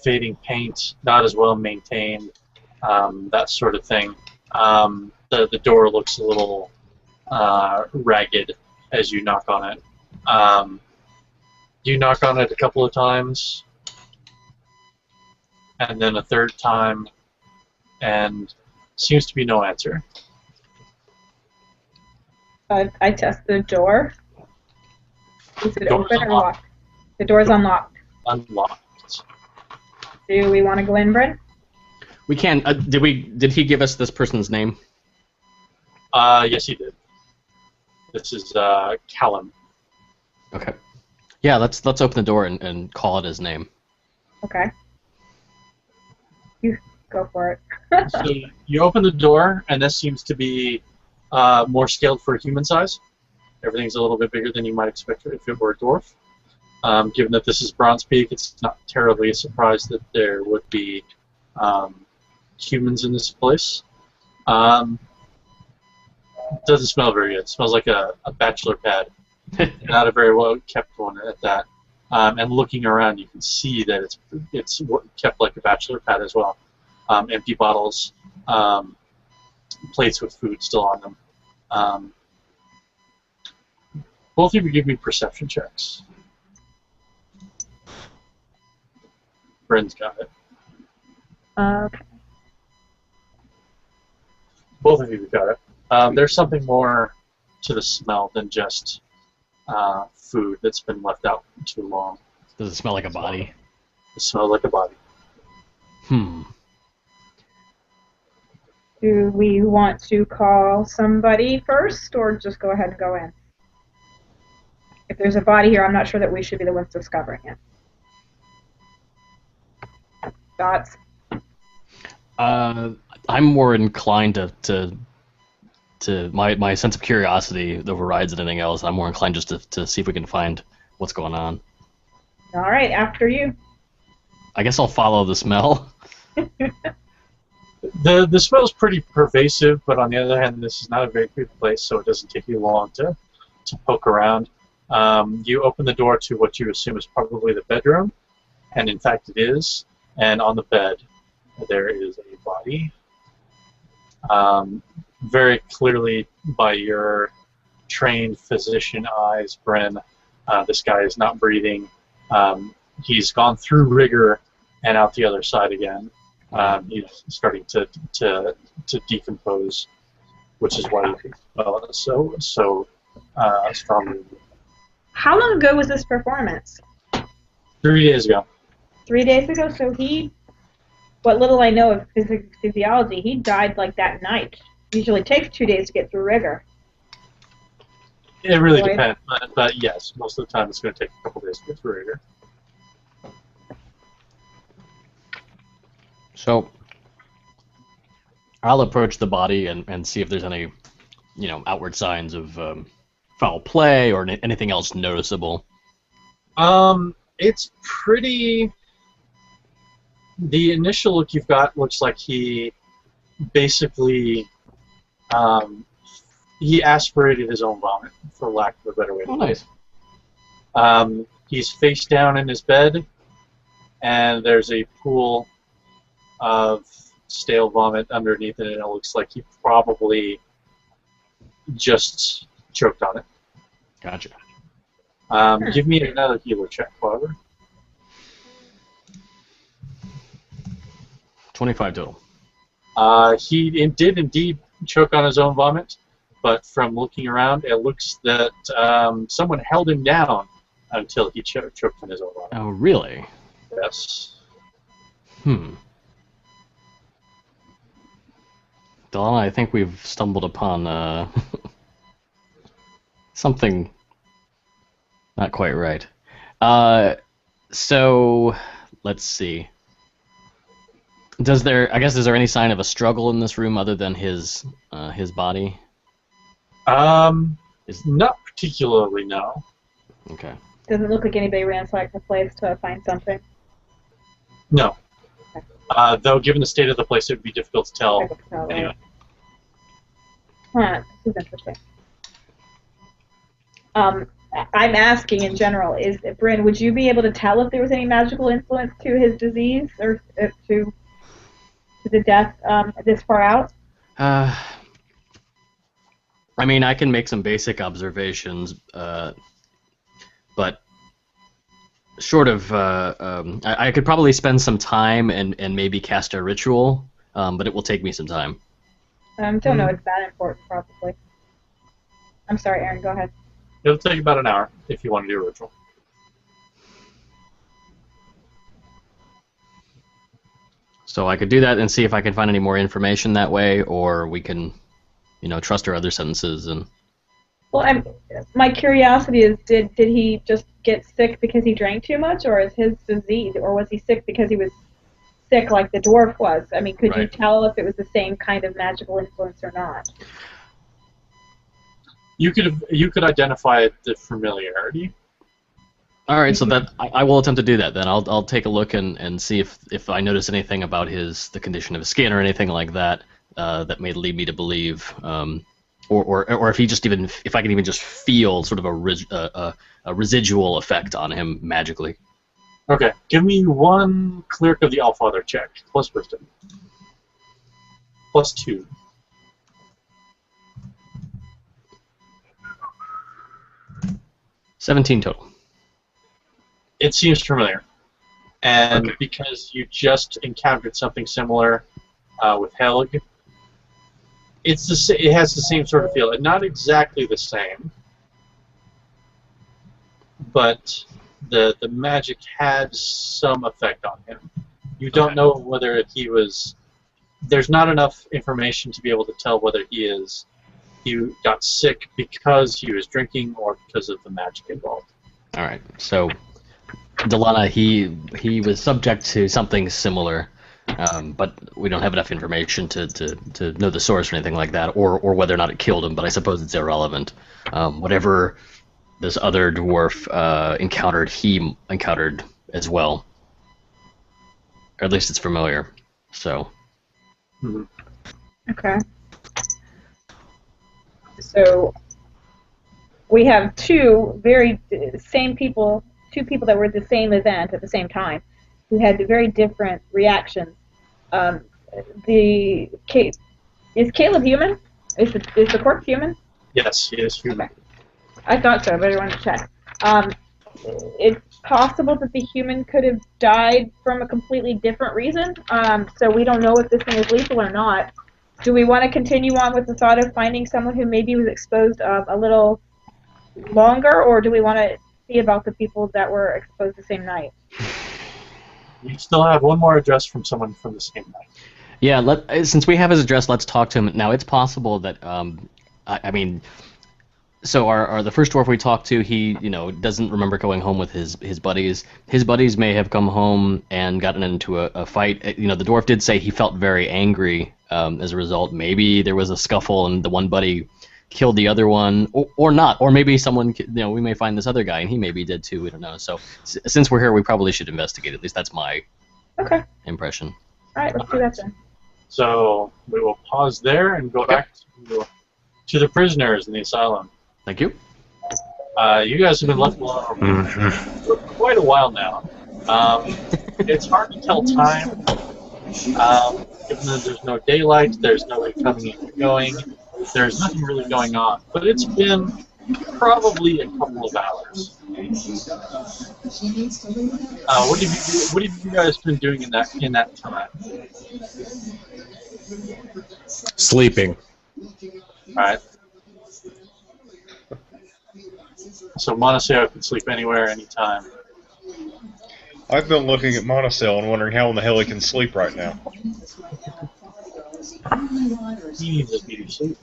fading paint, not as well maintained, that sort of thing. The door looks a little ragged as you knock on it. You knock on it a couple of times, and then a third time, and seems to be no answer. I test the door. Is it Door's open or unlocked. locked? The door's unlocked. Unlocked. Do we want to go in, Bryn? We can. Did he give us this person's name? Yes, he did. This is Callum. Okay. Yeah, let's open the door and call it his name. Okay. You go for it. So you open the door, and this seems to be more scaled for human size. Everything's a little bit bigger than you might expect if it were a dwarf. Given that this is Bronze Peak, it's not terribly a surprise that there would be humans in this place. Doesn't smell very good. It smells like a bachelor pad. Not a very well kept one at that. And looking around, you can see that it's kept like a bachelor pad as well. Empty bottles, plates with food still on them. Both of you give me perception checks. Bryn's got it. Okay. Both of you got it. There's something more to the smell than just food that's been left out too long. Does it smell like a body? It smells like a body. Do we want to call somebody first, or just go ahead and go in? If there's a body here, I'm not sure that we should be the ones discovering it. Thoughts? I'm more inclined to my sense of curiosity overrides anything else. I'm more inclined just to see if we can find what's going on. All right, after you. I guess I'll follow the smell. The smell's pretty pervasive, but on the other hand, this is not a very good place, so it doesn't take you long to poke around. You open the door to what you assume is probably the bedroom, and in fact it is. And on the bed, there is a body. Very clearly, by your trained physician eyes, Bryn, this guy is not breathing. He's gone through rigor and out the other side again. He's starting to decompose, which is why he so strongly. How long ago was this performance? 3 days ago. 3 days ago? So what little I know of physiology, he died like that night. Usually takes 2 days to get through rigor. It really depends, but yes, most of the time it's going to take a couple days to get through rigor. So I'll approach the body and see if there's any, outward signs of foul play or anything else noticeable. It's pretty. The initial look you've got looks like he basically he aspirated his own vomit, for lack of a better way to put it. Nice. He's face down in his bed, and there's a pool of stale vomit underneath it, and it looks like he probably just choked on it. Gotcha. Give me another healer check, however. 25 total. He did indeed choke on his own vomit, but from looking around, it looks that someone held him down until he choked on his own vomit. Oh, really? Yes. Delaana, I think we've stumbled upon something not quite right. So, let's see. Is there any sign of a struggle in this room other than his body? Not particularly, no. Okay. Doesn't look like anybody ransacked the place to find something. No. Though, given the state of the place, it would be difficult to tell. Anyway. Huh, this is interesting. I'm asking in general, Bryn, would you be able to tell if there was any magical influence to his disease or to the death this far out? I mean, I can make some basic observations, but short of, I could probably spend some time and maybe cast a ritual, but it will take me some time. Don't know it's that important, probably. I'm sorry, Aaron, go ahead. It'll take about an hour if you want to do a ritual. So I could do that and see if I can find any more information that way, or we can, trust our other sentences and. Well, my curiosity is, did he just get sick because he drank too much, or is his disease, or was he sick because he was sick like the dwarf was? I mean, could you tell if it was the same kind of magical influence or not? You could identify the familiarity. All right, so that I will attempt to do that. Then I'll take a look and see if I notice anything about the condition of his skin or anything like that that may lead me to believe, or if I can even just feel sort of a residual effect on him magically. Okay, give me one Cleric of the Allfather check plus wisdom. +2. $17 total. It seems familiar, and because you just encountered something similar with Helg, it has the same sort of feel. Not exactly the same, but the magic had some effect on him. You don't know whether he was. There's not enough information to be able to tell whether he got sick because he was drinking or because of the magic involved. All right, so Delaana, he was subject to something similar, but we don't have enough information to know the source or anything like that, or whether or not it killed him. But I suppose it's irrelevant. Whatever this other dwarf encountered, he encountered as well, or at least it's familiar. So. Mm-hmm. Okay. So we have two people that were at the same event at the same time, who had very different reactions. Is Caleb human? Is the corpse human? Yes, he is human. Okay. I thought so, but I wanted to check. It's possible that the human could have died from a completely different reason, so we don't know if this thing is lethal or not. Do we want to continue on with the thought of finding someone who maybe was exposed a little longer, or do we want to see about the people that were exposed the same night? You still have one more address from someone from the same night. Yeah, since we have his address, let's talk to him. Now, it's possible that, so the first dwarf we talked to, he, doesn't remember going home with his buddies. His buddies may have come home and gotten into a fight. The dwarf did say he felt very angry as a result. Maybe there was a scuffle and the one buddy killed the other one, or not. Or maybe someone, we may find this other guy and he may be dead too. We don't know. So since we're here, we probably should investigate. At least that's my impression. All right, let's do that then. So we will pause there and go back to the prisoners in the asylum. Thank you. You guys have been left alone for quite a while now. It's hard to tell time, given that there's no daylight, there's nobody coming and going, there's nothing really going on. But it's been probably a couple of hours. What have you guys been doing in that time? Sleeping. All right. So Manasael can sleep anywhere, anytime. I've been looking at Manasael and wondering how in the hell he can sleep right now. He needs a beauty sleep,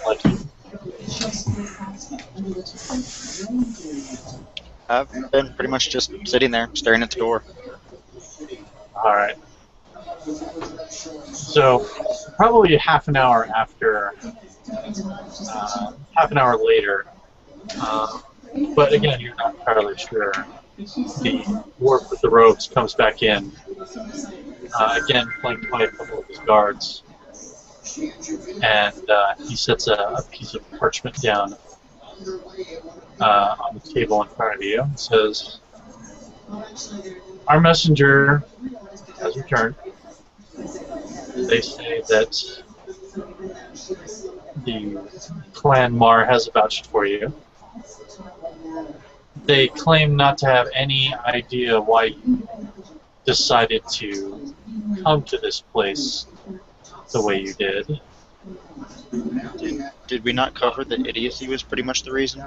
like you. I've been pretty much just sitting there, staring at the door. All right. So probably half an hour later. But again, you're not entirely sure. The dwarf with the robes comes back in, again flanked by a couple of his guards, and he sets a piece of parchment down on the table in front of you and says, "Our messenger has returned. They say that the clan Mar has vouched for you. They claim not to have any idea why you decided to come to this place the way you did." Did we not cover that idiocy was pretty much the reason?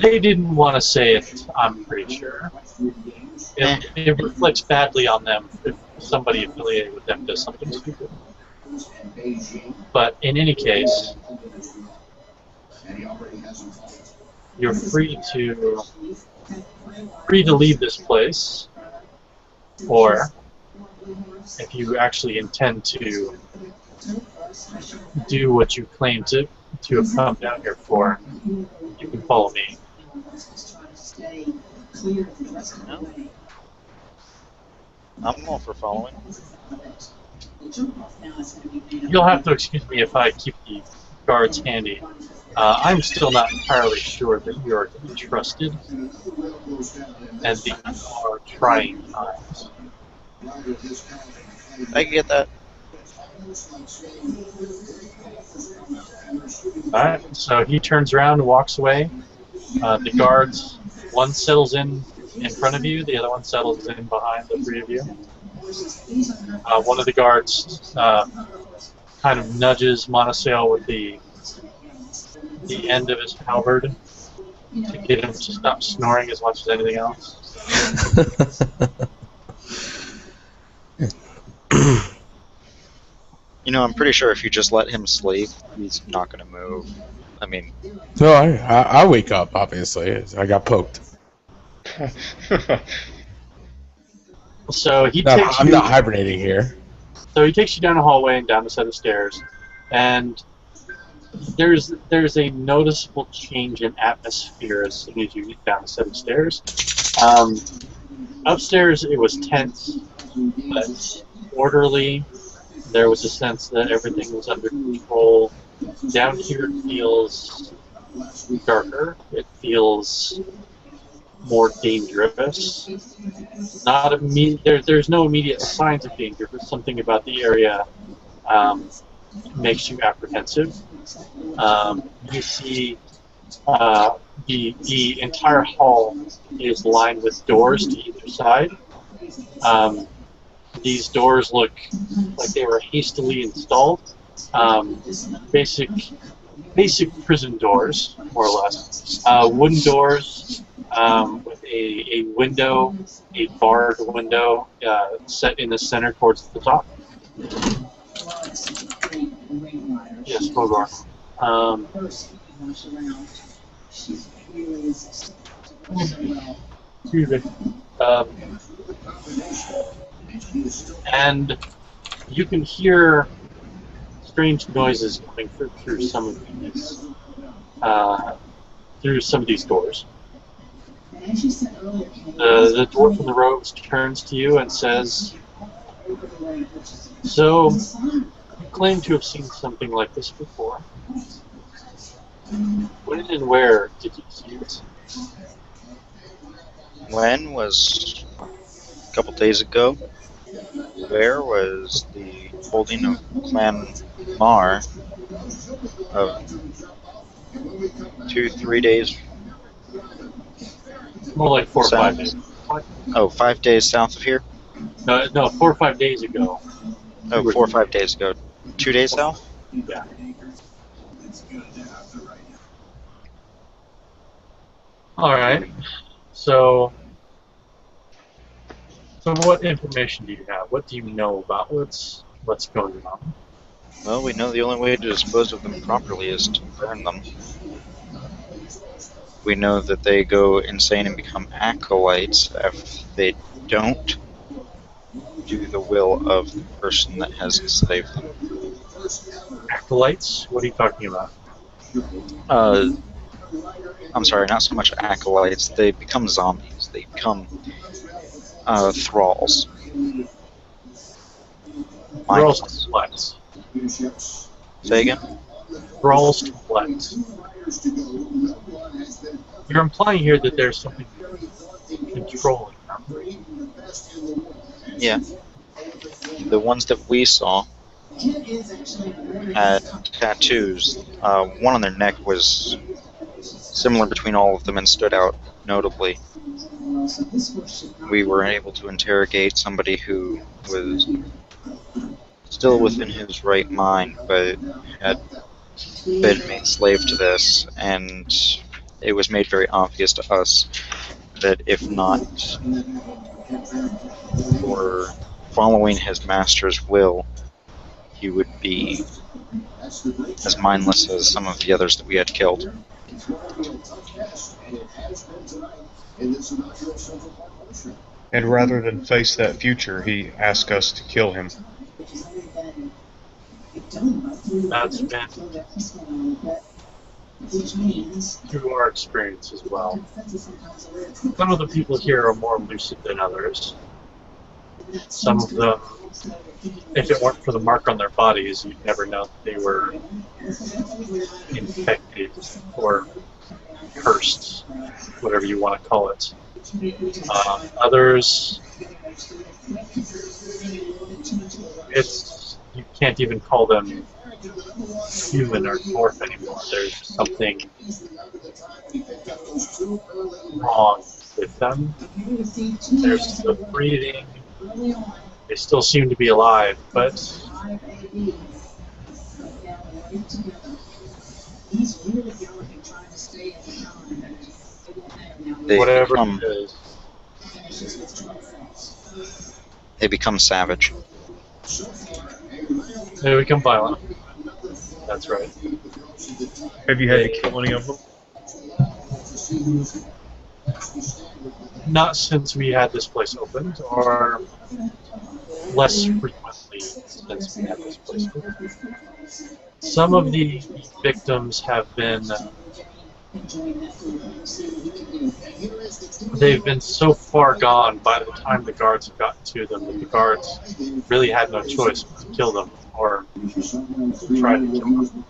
They didn't want to say it, I'm pretty sure. It reflects badly on them if somebody affiliated with them does something stupid. But in any case, you're free to leave this place, or if you actually intend to do what you claim to have come down here for, you can follow me. No. I'm all for following. You'll have to excuse me if I keep the guards handy. I'm still not entirely sure that you are to be trusted, and these are trying times. I can get that. Alright, so he turns around and walks away. The guards, one settles in front of you, the other one settles in behind the three of you. One of the guards kind of nudges Manasael with the end of his halberd to get him to stop snoring as much as anything else. You know, I'm pretty sure if you just let him sleep, he's not going to move. I mean... No, I wake up, obviously. I got poked. So I'm not hibernating here. So he takes you down a hallway and down a set of stairs, and there's a noticeable change in atmosphere as soon as you get down a set of stairs. Upstairs it was tense, but orderly. There was a sense that everything was under control. Down here it feels darker. It feels more dangerous. Not there's no immediate signs of danger, but something about the area makes you apprehensive. You see the entire hall is lined with doors to either side. These doors look like they were hastily installed. Basic prison doors, more or less. Wooden doors with a window, a barred window set in the center towards the top. Yes, Bogor. Excuse me. And you can hear strange noises coming through some of these doors. The dwarf in the robes turns to you and says, "So, you claim to have seen something like this before. When and where did you see it?" When was a couple days ago. Where was the holding of Clan Mar of 2-3 days More like 4 or 5 South. days. Oh, 5 days south of here? No, 4 or 5 days ago. Oh, 4 or 5 days ago. 2 days south? Yeah. Alright. So what information do you have? What do you know about what's going on? Well, we know the only way to dispose of them properly is to burn them. We know that they go insane and become acolytes if they don't do the will of the person that has enslaved them. Acolytes? What are you talking about? I'm sorry, not so much acolytes. They become zombies. They become thralls. Thralls Mindless. to what? Say again? Thralls to what? You're implying here that there's something controlling them. Yeah. The ones that we saw had tattoos. One on their neck was similar between all of them and stood out notably. We were able to interrogate somebody who was still within his right mind, but had been made slave to this, and it was made very obvious to us that if not for following his master's will, he would be as mindless as some of the others that we had killed. And rather than face that future, he asked us to kill him. That's been through our experience as well. Some of the people here are more lucid than others. Some of them, if it weren't for the mark on their bodies, you'd never know that they were infected or cursed, whatever you want to call it. Others, you can't even call them human or dwarf anymore. There's something wrong with them. They're still breathing. They still seem to be alive, but whatever it is, they become savage. they become violent. That's right. Have you had to kill any of them? Not since we had this place opened, or less frequently since we had this place opened. Some of the victims have been... they've been so far gone by the time the guards have gotten to them that the guards really had no choice but to kill them or try to kill them.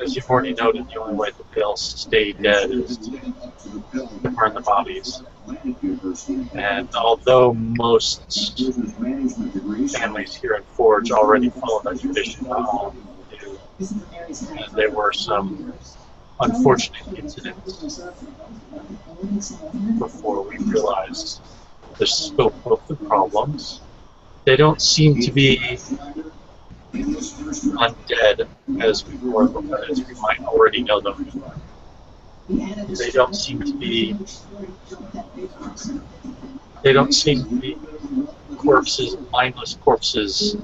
As you've already noted, the only way that they'll stay dead is to burn the bodies. And although most families here in Forge already follow that tradition, not all of them do. And there were some unfortunate incidents before we realized the scope of the problems. They don't seem to be undead as we might already know them. They don't seem to be corpses, mindless corpses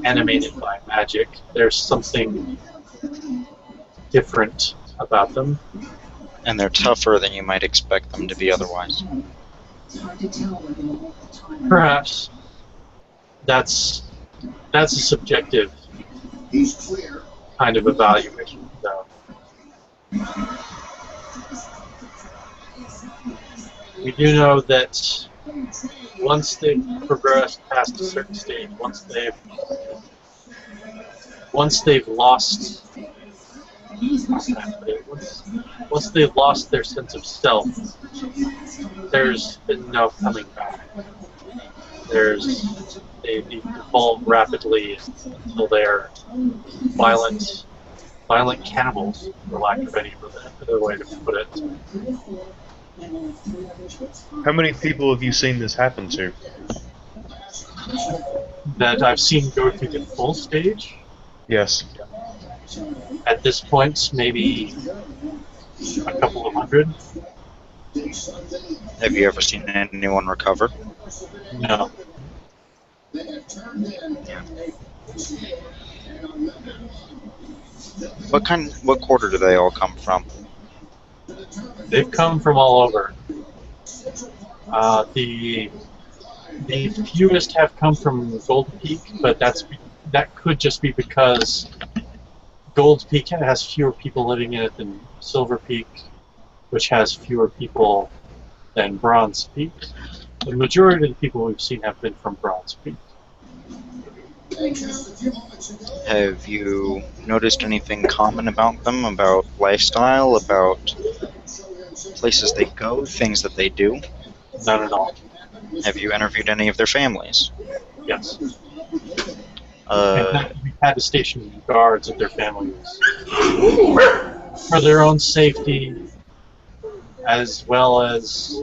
animated by magic. There's something different about them. And they're tougher than you might expect them to be otherwise. Perhaps. That's a subjective kind of evaluation, though. We do know that once they've progressed past a certain stage, once they've lost their sense of self, there's been no coming back. They evolve rapidly until they're violent violent cannibals, for lack of any other way to put it. How many people have you seen this happen to? That I've seen go through the full stage. Yes. At this point, maybe a couple of hundred. Have you ever seen anyone recover? No. Yeah. What quarter do they all come from? They've come from all over. The fewest have come from Gold Peak, but that could just be because Gold Peak has fewer people living in it than Silver Peak, which has fewer people than Bronze Peak. The majority of the people we've seen have been from Bronze Peak. Have you noticed anything common about them, about lifestyle, about places they go, things that they do? None at all. Have you interviewed any of their families? Yes. We've had to station guards at their families for their own safety, as well as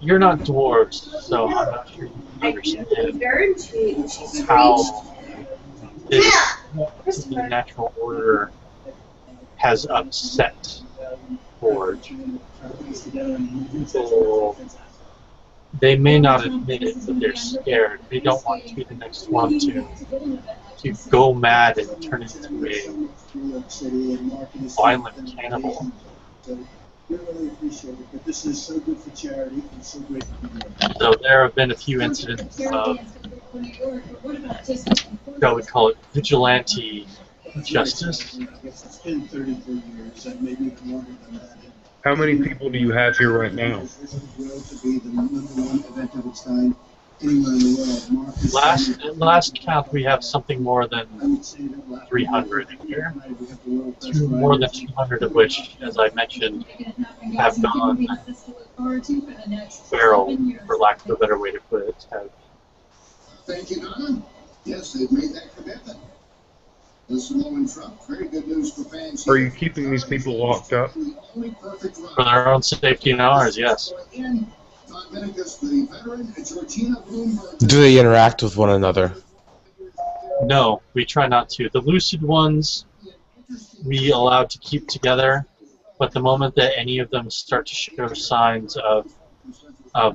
You're not dwarves, so I'm not sure you understand how this natural order has upset Forge. People, they may not admit it, but they're scared. They don't want to be the next one to go mad and turn into a violent cannibal. So there have been a few incidents of, shall we call it, vigilante justice. How many people do you have here right now? Last count, we have something more than 300 here. More than 200 of which, as I mentioned, have gone feral, for lack of a better way to put it. Thank you, Donna. Yes, they've made that commitment. Listen, low and Trump, very good news for fans. Are you keeping these people locked up? For their own safety and ours, yes. Do they interact with one another? No, we try not to. The lucid ones we allowed to keep together, but the moment that any of them start to show signs of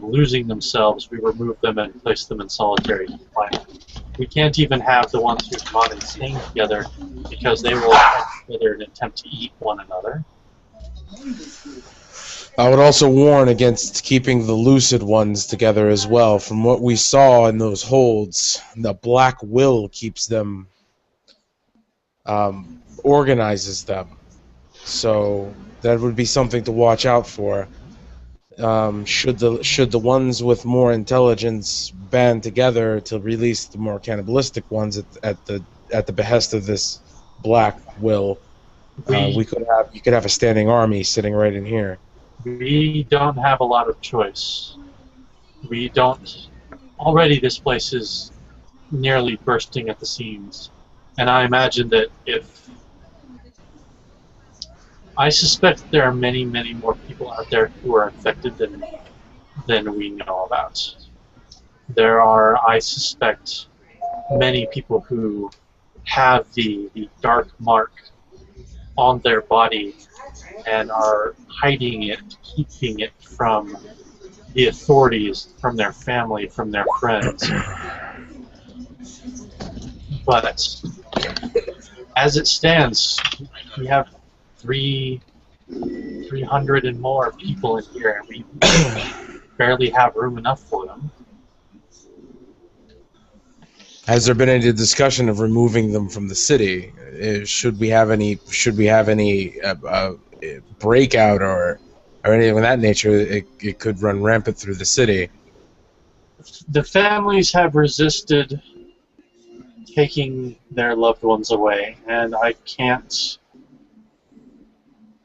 losing themselves, we remove them and place them in solitary confinement. We can't even have the ones who've gone insane together because they will attack each other and attempt to eat one another. I would also warn against keeping the lucid ones together as well. From what we saw in those holds, the black will keeps them, organizes them. So that would be something to watch out for. Should the ones with more intelligence band together to release the more cannibalistic ones at the behest of this black will, you could have a standing army sitting right in here. We don't have a lot of choice. We don't. Already this place is nearly bursting at the seams. And I imagine that I suspect there are many, many more people out there who are infected than we know about. There are, I suspect, many people who have the dark mark on their body and are hiding it, keeping it from the authorities, from their family, from their friends. But as it stands, we have 300 and more people in here, and we barely have room enough for them. Has there been any discussion of removing them from the city? Should we have any breakout or anything of that nature? It could run rampant through the city. The families have resisted taking their loved ones away, and I can't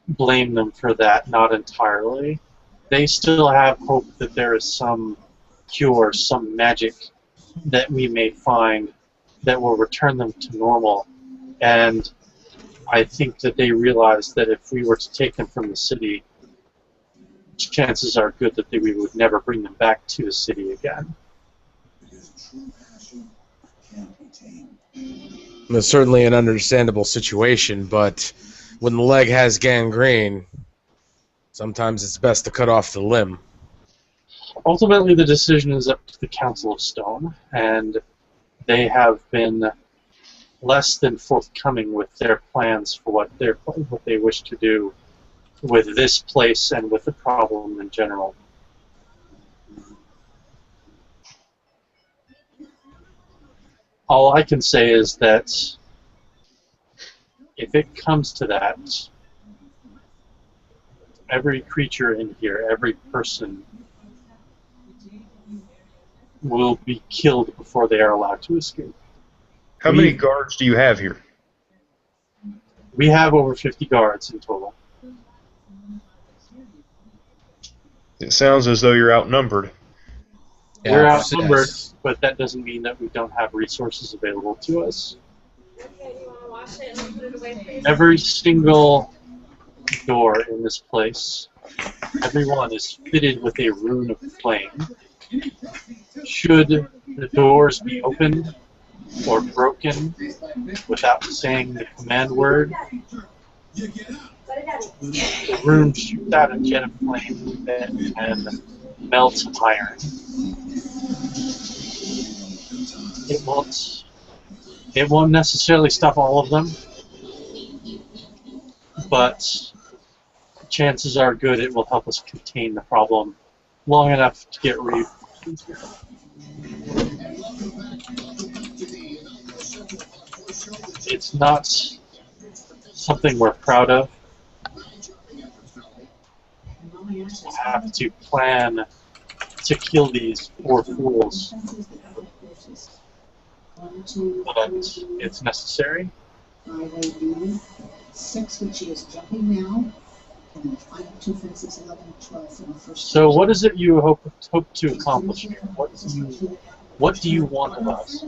blame them for that, not entirely. They still have hope that there is some cure, some magic that we may find that will return them to normal. And I think that they realize that if we were to take them from the city, chances are good that we would never bring them back to the city again. It's certainly an understandable situation, but when the leg has gangrene, sometimes it's best to cut off the limb. Ultimately, the decision is up to the Council of Stone, and they have been less than forthcoming with their plans for what they wish to do with this place and with the problem in general. All I can say is that if it comes to that, every creature in here, every person, will be killed before they are allowed to escape. How many guards do you have here? We have over 50 guards in total. It sounds as though you're outnumbered. Yeah, We're outnumbered, yes. but that doesn't mean that we don't have resources available to us. Okay, you want to wash it and put it away, please? Every single door in this place, every one is fitted with a rune of flame. Should the doors be opened or broken without saying the command word, the rune shoots out a jet of flame that can melt iron. It won't necessarily stop all of them, but chances are good it will help us contain the problem long enough to get reinforcements here. It's not something we're proud of. We have to plan to kill these poor fools, but it's necessary. 6, which is jumping now, and then final 2 fences, 11 and 12 for the first. So, what is it you hope to accomplish here? What do you want of us?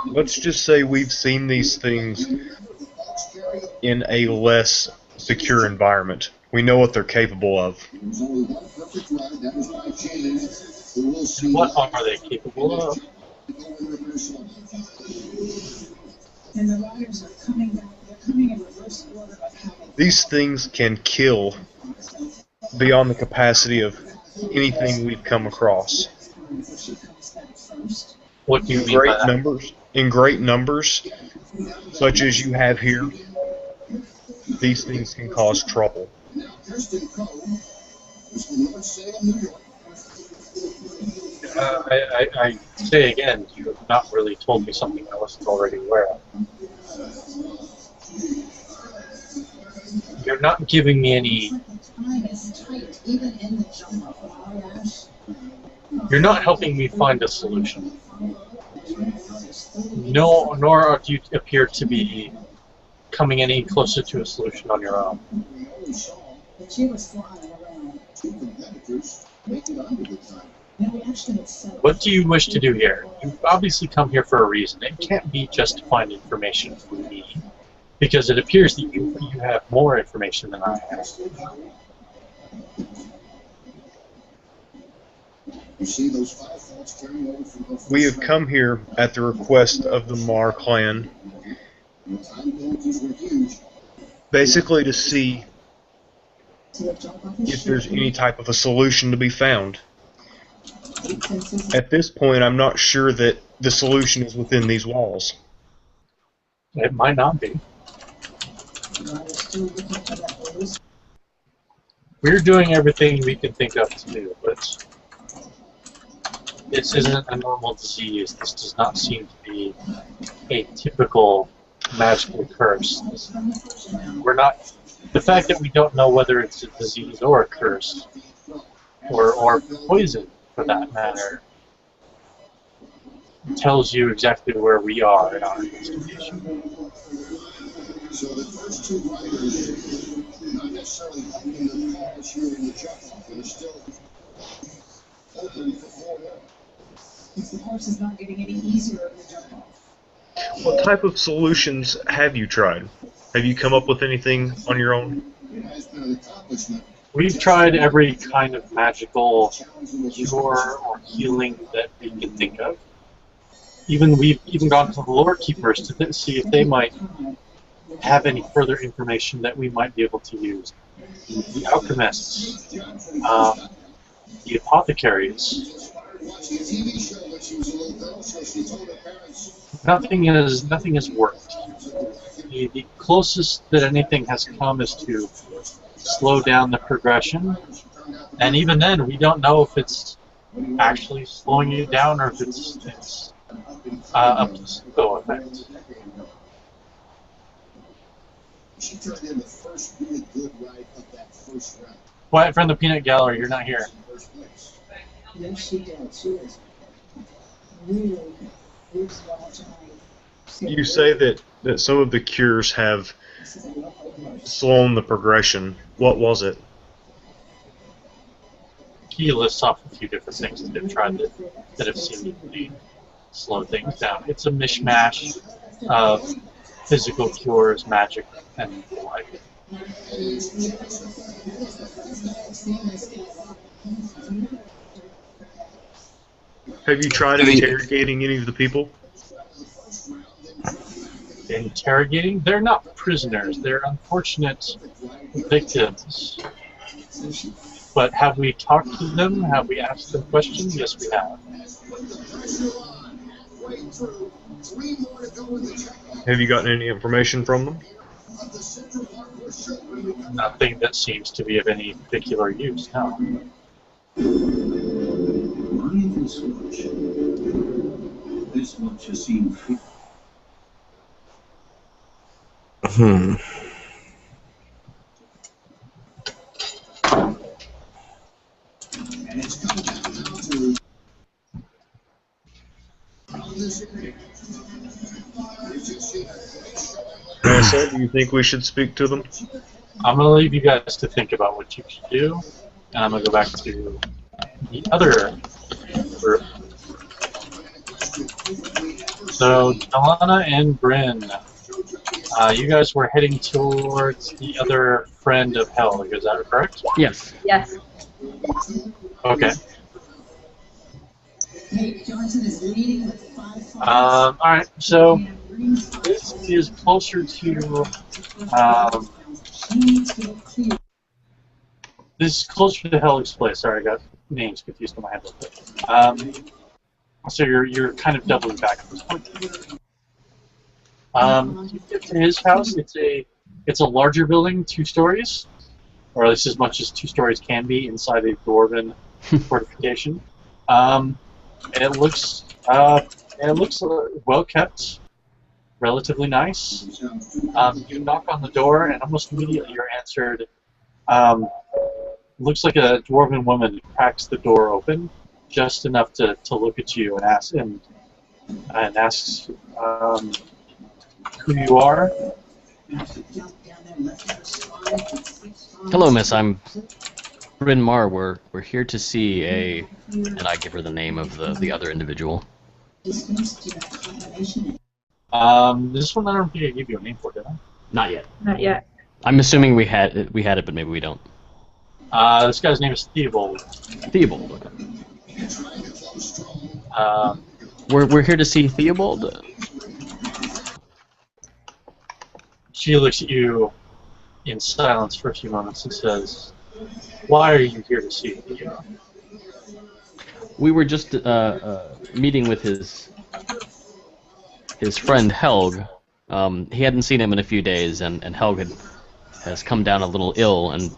Let's just say we've seen these things in a less secure environment. We know what they're capable of. What are they capable of? And the riders are coming down. They're coming in reverse order of how they. These things can kill beyond the capacity of anything we've come across. What do you mean by that? In great numbers, such as you have here, these things can cause trouble. I say again, you have not really told me something I wasn't already aware of. You're not giving me any. You're not helping me find a solution. No, nor do you appear to be coming any closer to a solution on your own. What do you wish to do here? You've obviously come here for a reason. It can't be just to find information from me, because it appears that you have more information than I have. We have come here at the request of the Mar clan, basically to see if there's any type of a solution to be found. At this point, I'm not sure that the solution is within these walls. It might not be. We're doing everything we can think of to do, but this isn't a normal disease. This does not seem to be a typical magical curse. We're not. The fact that we don't know whether it's a disease or a curse, or poison, for that matter, tells you exactly where we are in our investigation. So the first two riders, not necessarily in the cars here in the jungle, but are still open for 4 more. If the horse is not getting any easier in the jungle. What type of solutions have you tried? Have you come up with anything on your own? It has been an accomplishment. We've tried every kind of magical cure or healing that we can think of. We've even gone to the lore keepers to see if they might have any further information that we might be able to use. The alchemists, the apothecaries. Nothing has worked. The closest that anything has come is to slow down the progression, and even then, we don't know if it's actually slowing you down or if it's a placebo effect. She turned in the first really good ride of that first round. Quiet from the peanut gallery, you're not here. Yes, she did. She was really You say that some of the cures have slown the progression. What was it? He lists off a few different things that they've tried that have seemingly slowed things down. It's a mishmash of physical cures, magic, and the like. Have you tried interrogating any of the people? Interrogating? They're not prisoners. They're unfortunate victims. But have we talked to them? Have we asked them questions? Yes, we have. Have you gotten any information from them? Nothing that seems to be of any particular use, no. This much has seemed fit. Hmm. And it's come down now to Manasael, do you think we should speak to them? I'm going to leave you guys to think about what you should do, and I'm going to go back to the other group. So, Delaana and Bryn, you guys were heading towards the other friend of Helg, is that correct? Yes. Yes. Okay. Johnson is leading with 5. Alright, so this is closer to this is closer to Helg's place. Sorry, I got names confused in my head a little bit. So you're kind of doubling back at this point. You get to his house. It's a larger building, 2 stories, or at least as much as 2 stories can be inside a dwarven fortification. It looks well kept, relatively nice. You knock on the door, and almost immediately you're answered. Looks like a dwarven woman cracks the door open, just enough to look at you and asks who you are. Hello, miss. I'm Bryn Mar. We're here to see and I give her the name of the other individual. This one I don't think I gave you a name for, did I? Not yet. Not yet. I'm assuming we had it, but maybe we don't. This guy's name is Theobald. Theobald. We're here to see Theobald. She looks at you in silence for a few moments and says, "Why are you here to see Theo?" We were just meeting with his friend Helg. He hadn't seen him in a few days, and Helg has come down a little ill, and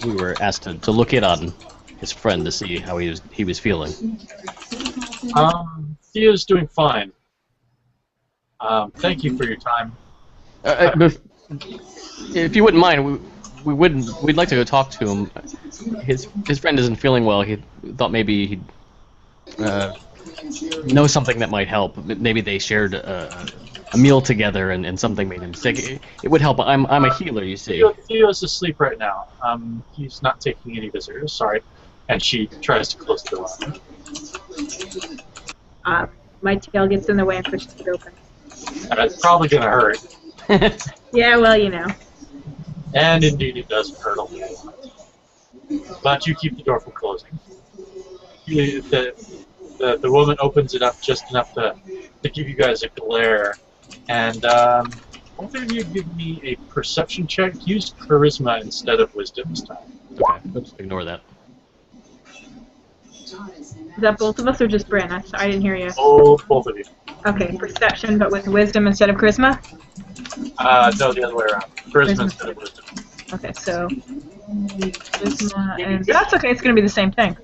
we were asked to look in on his friend to see how he was feeling. Theo's doing fine. Thank you for your time. If you wouldn't mind, we'd like to go talk to him. His friend isn't feeling well. He thought maybe he'd know something that might help. Maybe they shared a meal together and something made him sick. It would help. I'm a healer, you see. Theo's asleep right now. He's not taking any visitors. Sorry. And she tries to close the door. My tail gets in the way and pushes it open. It's probably gonna hurt. Yeah, well, you know. And indeed, it does hurt a little. But you keep the door from closing. The woman opens it up just enough to give you guys a glare. And both of you give me a perception check. Use charisma instead of wisdom this time. Okay, let's ignore that. Is that both of us or just Bryn? I didn't hear you. Oh, both of you. Okay, perception, but with wisdom instead of charisma? No, the other way around. Charisma instead of wisdom. Okay, so charisma, and that's okay. It's going to be the same thing.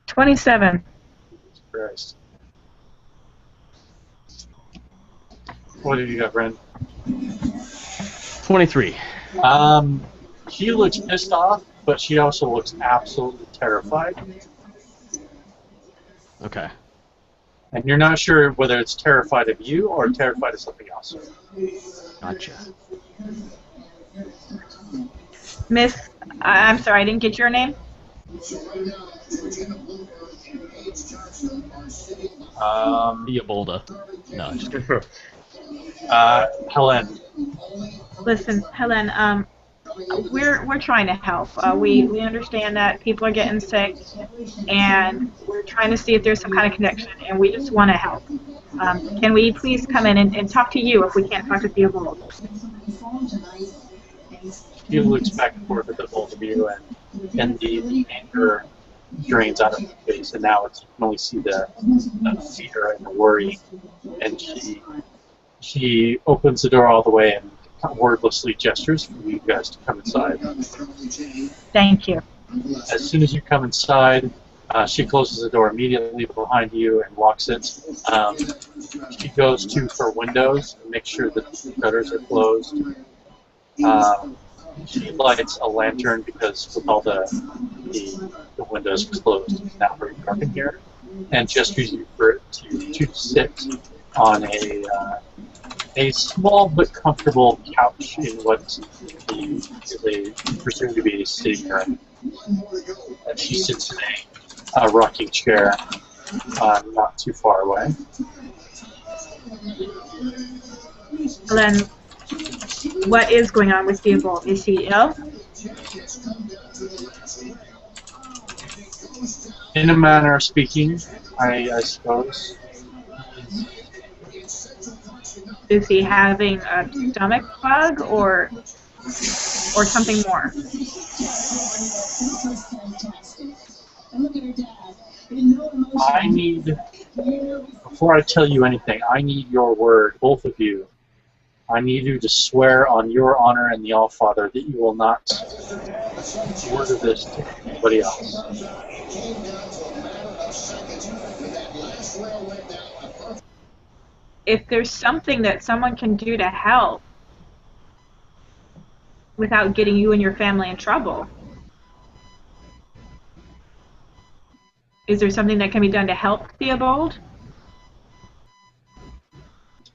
27. Christ. What have you got, Bryn? 23. She looks pissed off, but she also looks absolutely terrified. Okay. And you're not sure whether it's terrified of you or terrified of something else. Gotcha. Miss, I'm sorry, I didn't get your name. Theobolda. No, just kidding. Helen. Listen, Helen, we're trying to help. We understand that people are getting sick, and we're trying to see if there's some kind of connection, and we just want to help. Can we please come in and talk to you if we can't talk to Theobold? He looks back and forth at the both of you, and the anger drains out of her face, and now it's, you can only see the fear and the worry. And she opens the door all the way and wordlessly gestures for you guys to come inside. Thank you. As soon as you come inside, she closes the door immediately behind you and locks it. She goes to her windows and makes sure that the shutters are closed. She lights a lantern because with all the windows closed, it's now very dark in here, and gestures you for it to sit on a small but comfortable couch in what is presumed to be a sitting room. And she sits in a rocking chair not too far away. Helen, what is going on with Theobold? Is he ill? In a manner of speaking, I suppose. Is he having a stomach bug or something more? I need, before I tell you anything, I need your word, both of you. I need you to swear on your honor and the Allfather that you will not order this to anybody else. If there's something that someone can do to help without getting you and your family in trouble, is there something that can be done to help Theobold?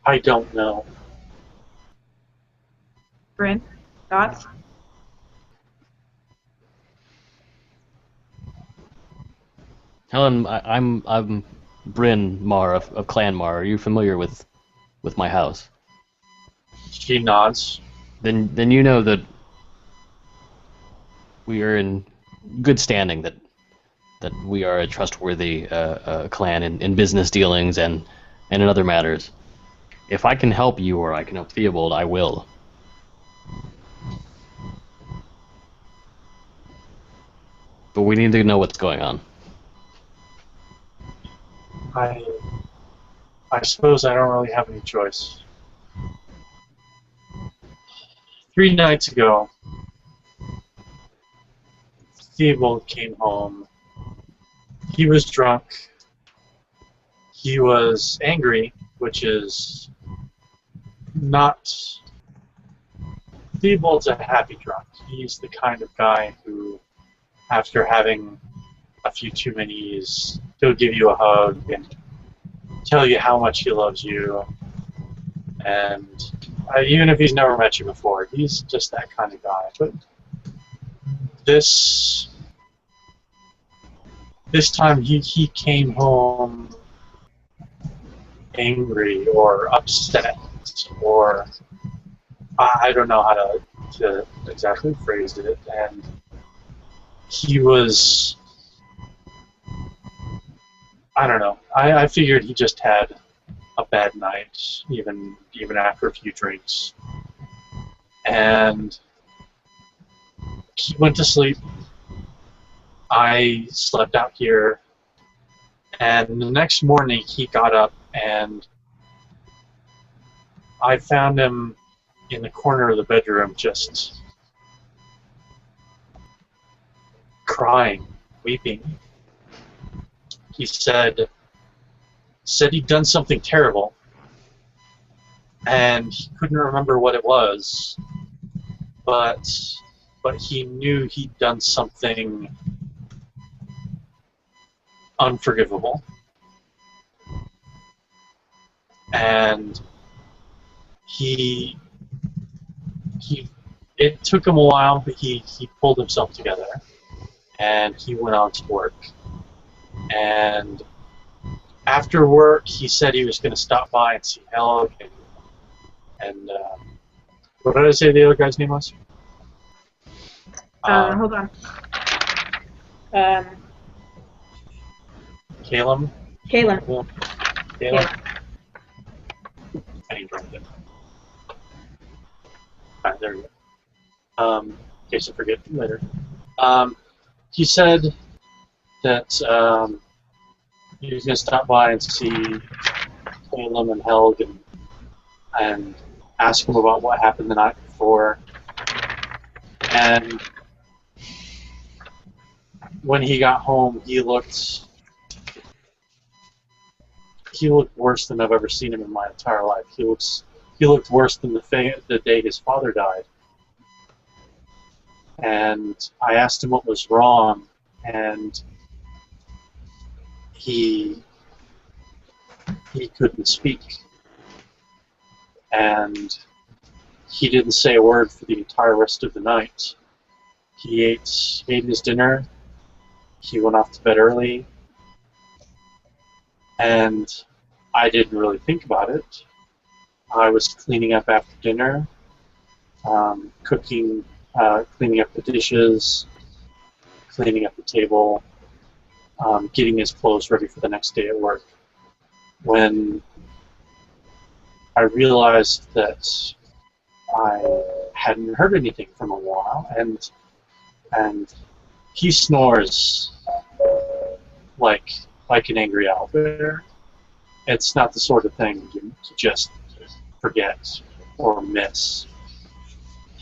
I don't know. Bryn, thoughts? Helen, I'm Bryn Mar of Clan Mar. Are you familiar with my house? She nods. Then you know that we are in good standing. That we are a trustworthy clan in business dealings and in other matters. If I can help you or I can help Theobold, I will. But we need to know what's going on. I suppose I don't really have any choice. 3 nights ago, Theobold came home. He was drunk. He was angry, which is not... Theobold's a happy drunk. He's the kind of guy who, after having a few too manys, he'll give you a hug and tell you how much he loves you. And even if he's never met you before, he's just that kind of guy. But this time he came home angry or upset, or I don't know how to exactly phrase it, and he was, I don't know, I figured he just had a bad night, even after a few drinks, and he went to sleep. I slept out here, and the next morning he got up, and I found him in the corner of the bedroom just crying, weeping. He said he'd done something terrible, and he couldn't remember what it was, but he knew he'd done something unforgivable. And it took him a while, but he pulled himself together, and he went on to work. And after work, he said he was going to stop by and see Helg, and what did I say the other guy's name was? Hold on. Caleb? Caleb. I need to write it. Alright, there we go. In case I forget later. He said that he was going to stop by and see Caleb and Helg and ask him about what happened the night before. And when he got home, he looked worse than I've ever seen him in my entire life. He looked worse than the day his father died. And I asked him what was wrong, and he couldn't speak. And he didn't say a word for the entire rest of the night. He ate his dinner, he went off to bed early, and I didn't really think about it. I was cleaning up after dinner, cooking, cleaning up the dishes, cleaning up the table, getting his clothes ready for the next day at work, when I realized that I hadn't heard anything from him in a while, and he snores like an angry owl bear. It's not the sort of thing you just forget or miss.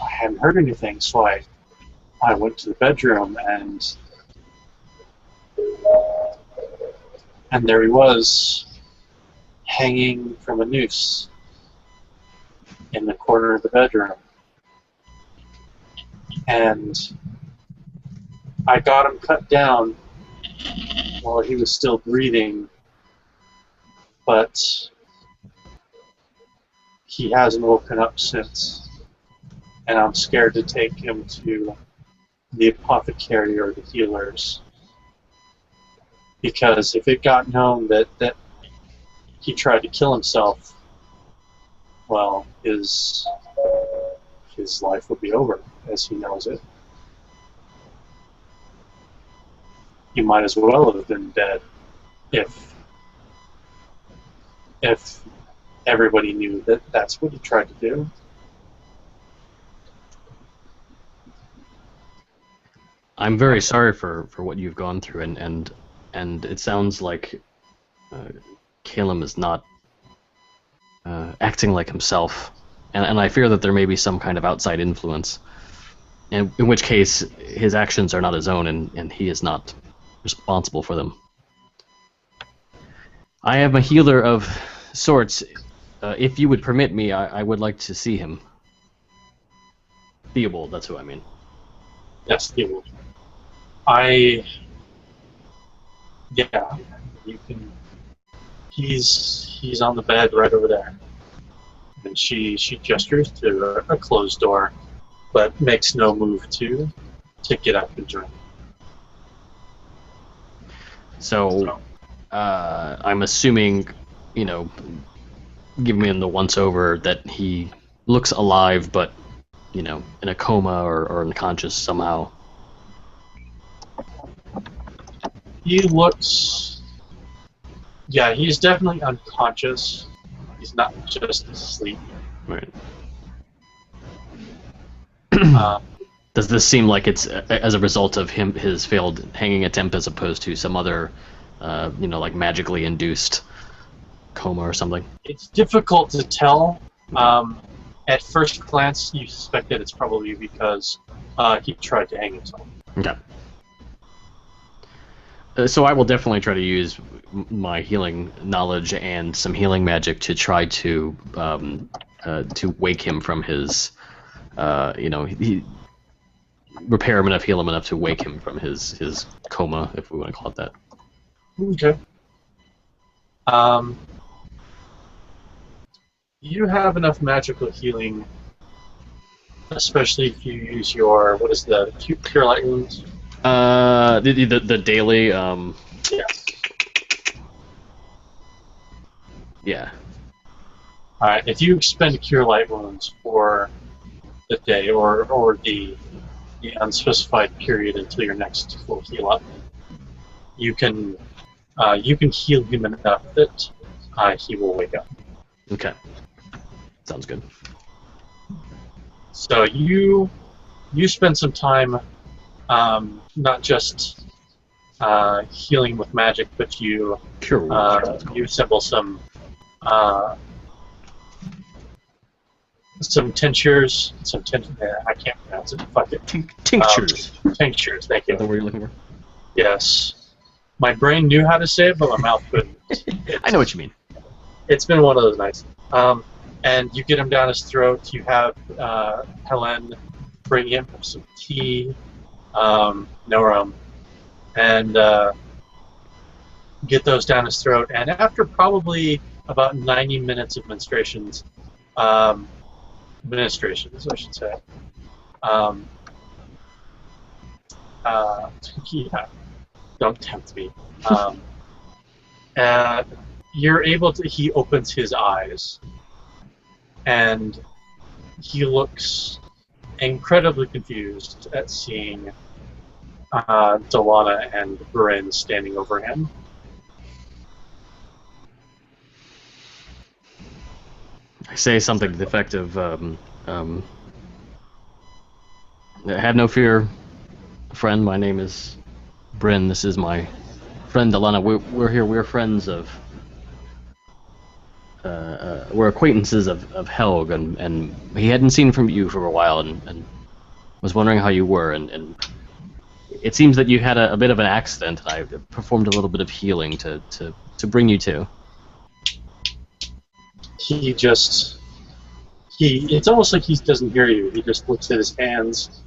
I hadn't heard anything, so I went to the bedroom, and there he was, hanging from a noose in the corner of the bedroom. And I got him cut down while he was still breathing, but he hasn't woken up since. And I'm scared to take him to the apothecary or the healers, because if it got known that he tried to kill himself, well, his life would be over as he knows it. He might as well have been dead if everybody knew that that's what he tried to do. I'm very sorry for what you've gone through, and it sounds like Caleb is not acting like himself, and I fear that there may be some kind of outside influence, and in which case his actions are not his own, and he is not responsible for them. I am a healer of sorts. If you would permit me, I would like to see him. Theobald, that's who I mean. Yes, Theobald. I Yeah, you can. He's on the bed right over there, and she gestures to a closed door, but makes no move to get up and join. So, I'm assuming, giving him the once-over, that he looks alive, but, in a coma or unconscious somehow. He looks... Yeah, he's definitely unconscious. He's not just asleep. Right. Does this seem like it's as a result of his failed hanging attempt as opposed to some other, like magically induced coma or something? It's difficult to tell. At first glance, you suspect that it's probably because he tried to hang himself. Okay. So I will definitely try to use my healing knowledge and some healing magic to try to wake him from his, repair him enough, heal him enough to wake him from his coma, if we want to call it that. Okay. You have enough magical healing, especially if you use your, what is the Cure Light Wounds? The daily, Yeah. Yeah. Alright, if you expend Cure Light Wounds for the day, or the unspecified period until your next full heal up, you can heal him enough that he will wake up. Okay. Sounds good. So you spend some time not just healing with magic, but you assemble some tinctures, I can't pronounce it. Fuck it. Tinctures. Tinctures. Thank you. Is that what you're looking for? Yes. My brain knew how to say it, but my mouth couldn't. I know what you mean. It's been one of those nights. And you get him down his throat. You have Helen bring him some tea, no rum, and get those down his throat. And after probably about 90 minutes of ministrations, I should say. Yeah, don't tempt me. You're able to. He opens his eyes, and he looks incredibly confused at seeing Delaana and Bryn standing over him. I say something to the effect of, have no fear, friend. My name is Bryn. This is my friend Delaana. We're here. We're friends of. We're acquaintances of Helg, and he hadn't seen from you for a while, and was wondering how you were. And it seems that you had a bit of an accident. I performed a little bit of healing to bring you to. It's almost like he doesn't hear you. He just looks at his hands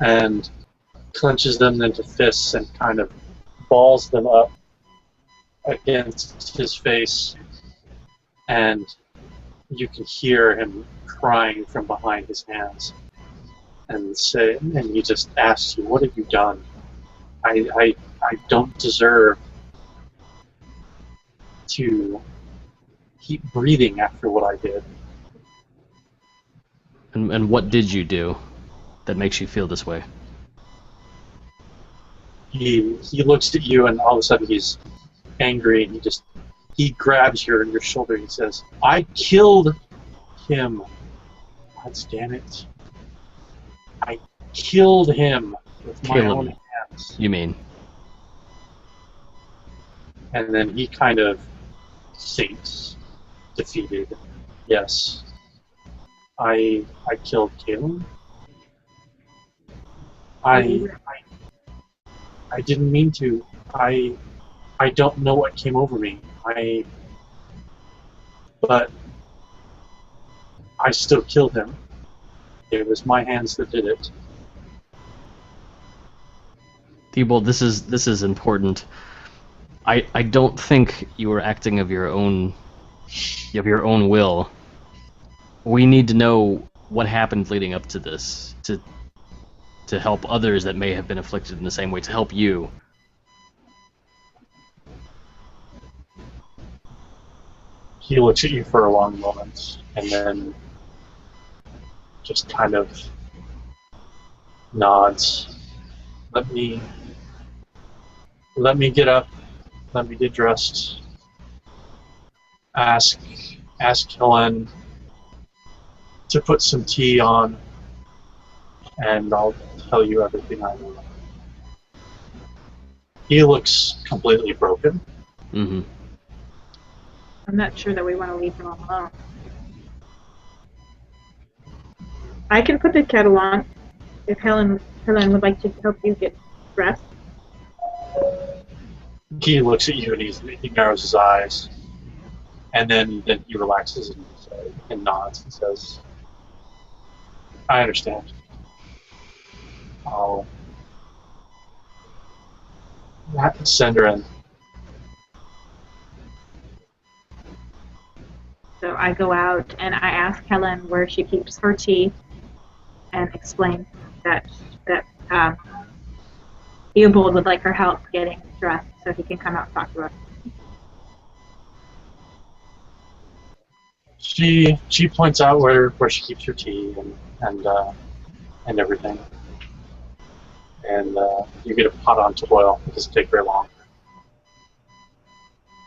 and clenches them into fists and kind of balls them up against his face, and you can hear him crying from behind his hands, and he just asks you, "What have you done? I don't deserve to keep breathing after what I did." And what did you do that makes you feel this way? He looks at you, and all of a sudden he's angry, and he grabs your shoulder and he says, "I killed him. God damn it. I killed him with my own hands." You mean? And then he kind of sinks, defeated. Yes. I killed Caleb. I didn't mean to. I don't know what came over me. But I still killed him. It was my hands that did it. Theobald, this is important. I don't think you were acting of your own will. We need to know what happened leading up to this to help others that may have been afflicted in the same way, to help you. He looks at you for a long moment, and then just kind of nods. Let me get up. Let me get dressed. Ask Helen to put some tea on, and I'll tell you everything I know. He looks completely broken. Mm-hmm. I'm not sure that we want to leave him alone. I can put the kettle on if Helen would like to help you get dressed. He looks at you and he narrows his eyes, and then he relaxes and nods and says, "I understand. I'll send her in." So I go out and I ask Helen where she keeps her tea, and explain that Theobald would like her help getting dressed so he can come out and talk to us. She points out where she keeps her tea and everything, and you get a pot on to boil. It doesn't take very long.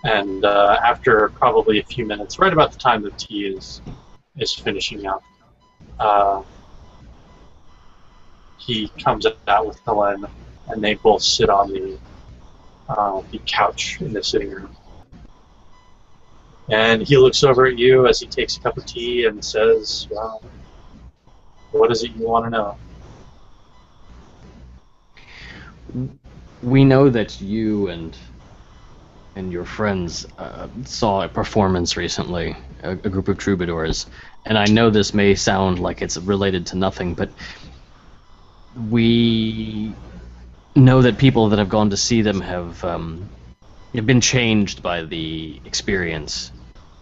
And after probably a few minutes, right about the time the tea is finishing up, he comes out with Helen, and they both sit on the couch in the sitting room. And he looks over at you as he takes a cup of tea and says, "Well, what is it you want to know?" We know that you and your friends saw a performance recently, a group of troubadours, and I know this may sound like it's related to nothing, but we know that people that have gone to see them have been changed by the experience.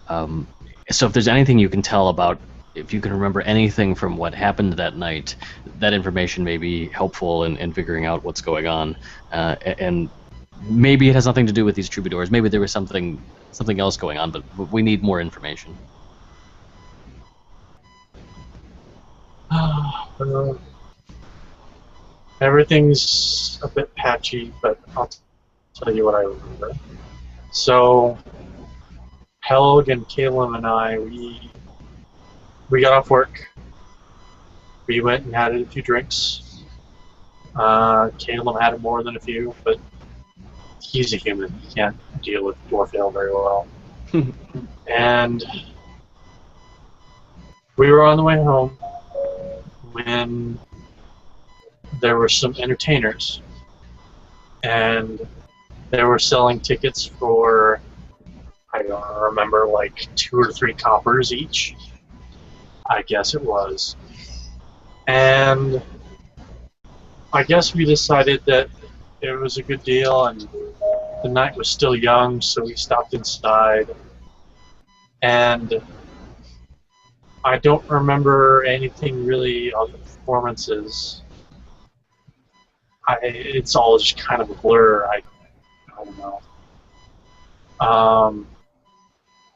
So if there's anything you can tell about, if you can remember anything from what happened that night, that information may be helpful in figuring out what's going on. And maybe it has nothing to do with these troubadours. Maybe there was something else going on, but we need more information. Everything's a bit patchy, but I'll tell you what I remember. So, Helg and Caleb and I, we got off work. We went and had a few drinks. Caleb had more than a few, but he's a human. He can't deal with dwarf ale very well. And we were on the way home when there were some entertainers, and they were selling tickets for, I don't remember, like 2 or 3 coppers each, I guess it was. And I guess we decided that it was a good deal, and the night was still young, so we stopped inside. And I don't remember anything really of the performances. It's all just kind of a blur. I don't know.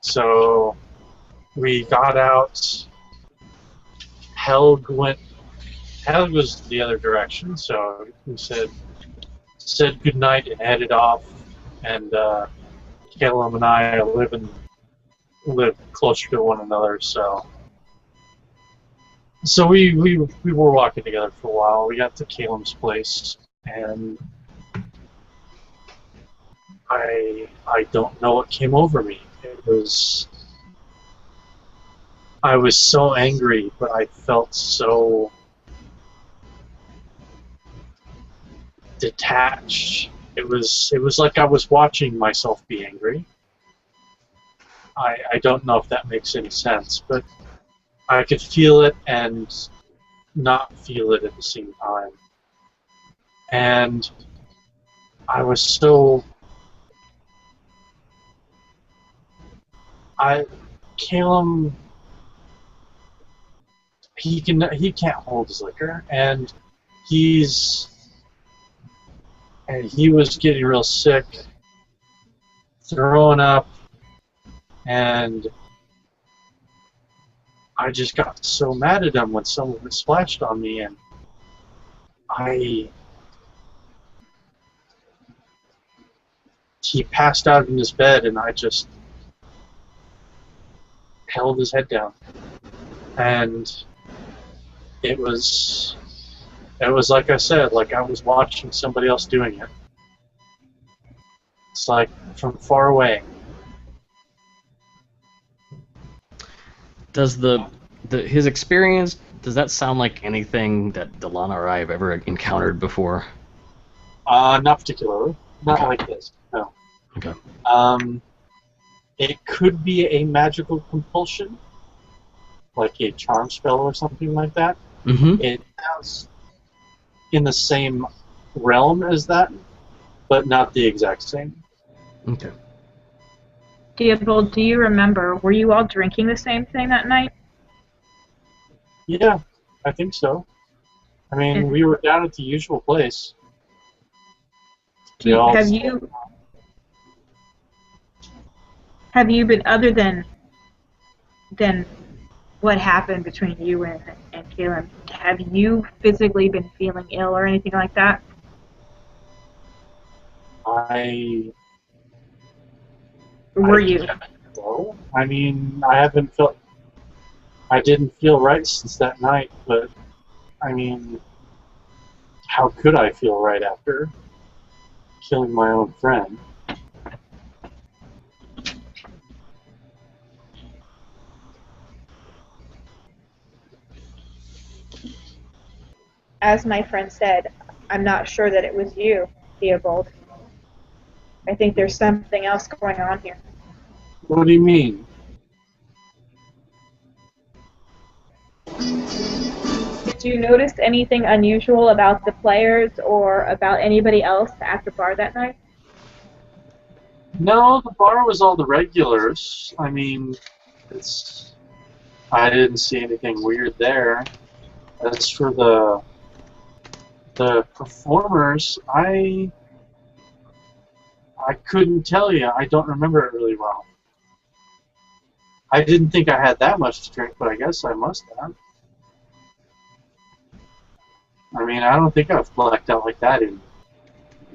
So we got out. Helg was the other direction, so we said goodnight and headed off. And Caleb and I live closer to one another, so we were walking together for a while. We got to Caleb's place, and I don't know what came over me. I was so angry, but I felt so detached. It was like I was watching myself be angry. I don't know if that makes any sense, but I could feel it and not feel it at the same time. And I was so Calum, he can't hold his liquor, and he was getting real sick, throwing up, and I just got so mad at him when some of it splashed on me, and he passed out in his bed, and I just held his head down, and it was like I said, like I was watching somebody else doing it. It's like from far away. Does his experience, does that sound like anything that Delaana or I have ever encountered before? Not particularly. Not like this. No. Okay. It could be a magical compulsion, like a charm spell or something like that. Mm-hmm. It sounds in the same realm as that, but not the exact same. Okay. Theobald, do you remember, were you all drinking the same thing that night? Yeah, I think so. I mean, we were down at the usual place. Have you been, other than what happened between you and Caleb, have you physically been feeling ill or anything like that? Were you? I mean, I didn't feel right since that night, but I mean, how could I feel right after killing my own friend? As my friend said, I'm not sure that it was you, Theobald. I think there's something else going on here. What do you mean? Did you notice anything unusual about the players or about anybody else at the bar that night? No, the bar was all the regulars. I mean, I didn't see anything weird there. As for the performers, I couldn't tell you. I don't remember it really well. I didn't think I had that much to drink, but I guess I must have. I mean, I don't think I've blacked out like that in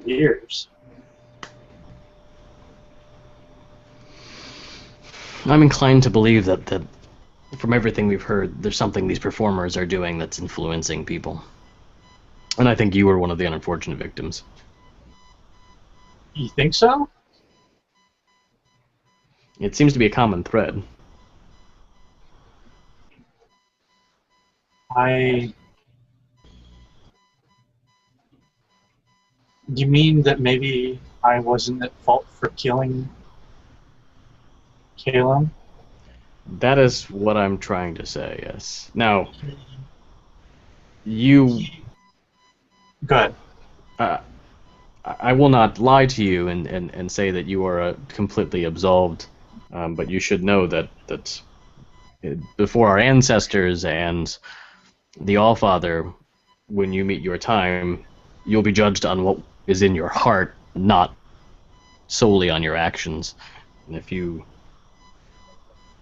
years. I'm inclined to believe that from everything we've heard, there's something these performers are doing that's influencing people. And I think you were one of the unfortunate victims. You think so? It seems to be a common thread. You mean that maybe I wasn't at fault for killing Caleb? That is what I'm trying to say, yes. Now, you... Go ahead. I will not lie to you and say that you are completely absolved, but you should know that before our ancestors and the Allfather, when you meet your time, you'll be judged on what is in your heart, not solely on your actions. And if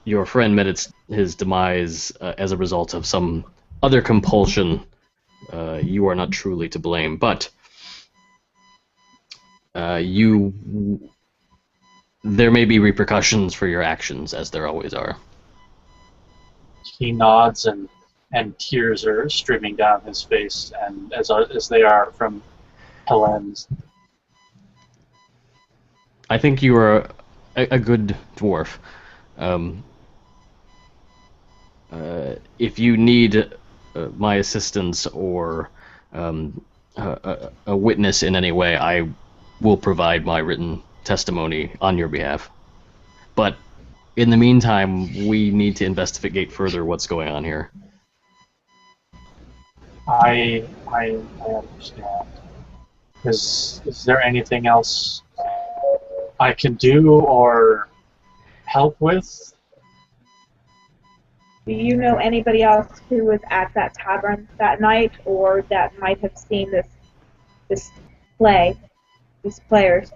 your friend met his demise as a result of some other compulsion, you are not truly to blame. But there may be repercussions for your actions, as there always are. He nods, and tears are streaming down his face, and as they are from Helen's. I think you are a good dwarf. If you need my assistance or a witness in any way, I will provide my written testimony on your behalf. But in the meantime, we need to investigate further what's going on here. I understand. Is there anything else I can do or help with. Do you know anybody else who was at that tavern that night, or that might have seen this play, these players?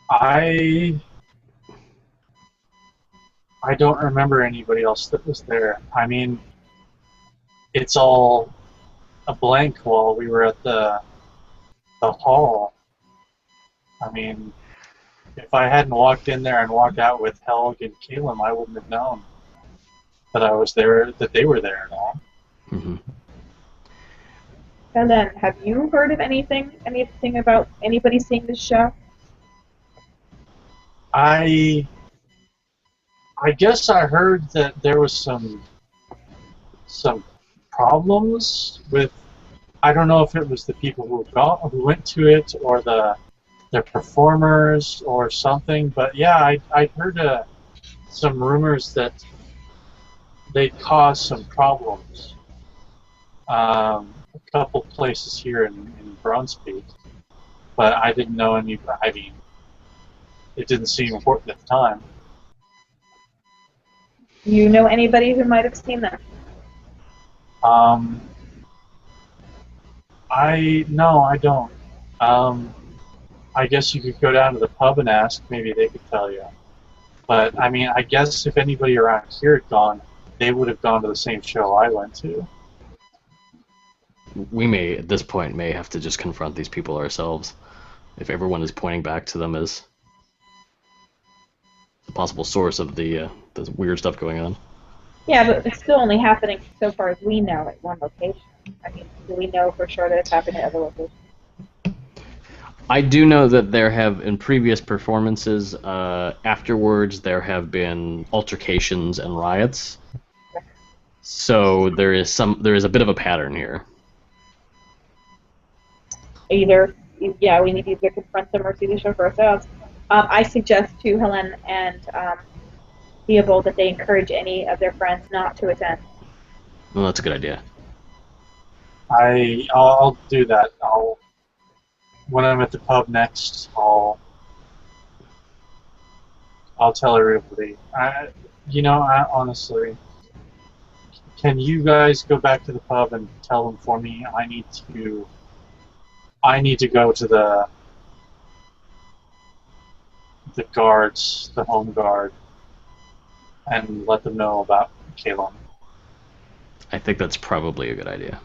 I don't remember anybody else that was there. I mean, it's all a blank while we were at the hall. I mean, if I hadn't walked in there and walked out with Helg and Caleb, I wouldn't have known that I was there, that they were there at all. Mm-hmm. And then, have you heard of anything about anybody seeing this show? I guess I heard that there was some problems with. I don't know if it was the people who went to it or the performers or something, but yeah, I heard some rumors that they caused some problems. A couple places here in Brunspeak, but I didn't know any. I mean, it didn't seem important at the time. Do you know anybody who might have seen them? No, I don't. I guess you could go down to the pub and ask. Maybe they could tell you. But I mean, I guess if anybody around here had gone, they would have gone to the same show I went to. We may, at this point, have to just confront these people ourselves. If everyone is pointing back to them as the possible source of the weird stuff going on. Yeah, but it's still only happening so far as we know at one location. I mean, do we know for sure that it's happening at other locations? I do know that there have, in previous performances, afterwards, there have been altercations and riots. So there is a bit of a pattern here. We need to either confront them or see the show for ourselves. I suggest to Helen and Theobald that they encourage any of their friends not to attend. Well, that's a good idea. I'll do that. When I'm at the pub next, I'll tell everybody. Honestly, can you guys go back to the pub and tell them for me? I need to go to the guards, the home guard, and let them know about Caleb. I think that's probably a good idea.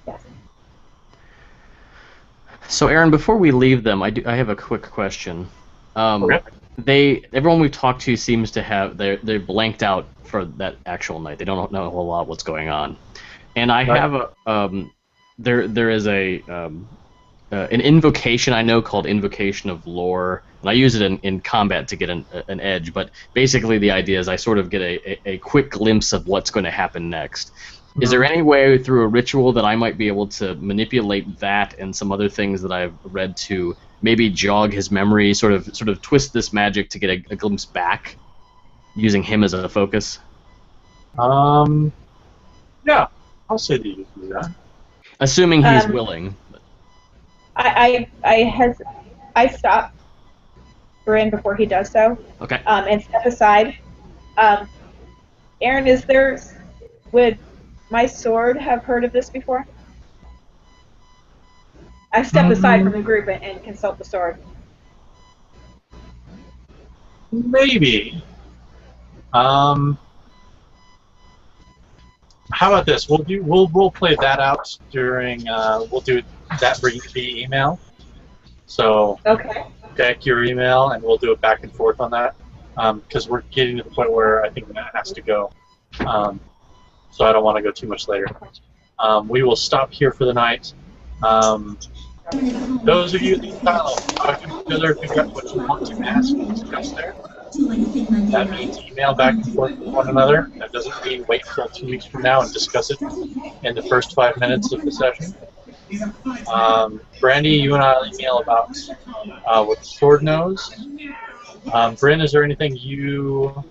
Yes. So, Aaron, before we leave them, I have a quick question. Okay. Everyone we've talked to seems to have they're blanked out for that actual night. They don't know a whole lot what's going on, and I have there is an invocation I know called Invocation of Lore, and I use it in combat to get an edge. But basically, the idea is I sort of get a quick glimpse of what's going to happen next. Is there any way through a ritual that I might be able to manipulate that and some other things that I've read to maybe jog his memory, sort of twist this magic to get a glimpse back, using him as a focus? Yeah, I'll say that you can do that. Assuming he's willing. I stop Bryn before he does so. Okay. And step aside. Aaron, would my sword have heard of this before? I step aside from the group and consult the sword. Maybe. How about this? We'll play that out during. We'll do that via email. So check your email, and we'll do it back and forth on that. Because we're getting to the point where I think Matt has to go. So I don't want to go too much later. We will stop here for the night. Those of you that talk to each other, figure out what you want to ask and discuss there. That means email back and forth with one another. That doesn't mean wait until 2 weeks from now and discuss it in the first 5 minutes of the session. Brandy, you and I will email about what the sword knows. Bryn, is there anything you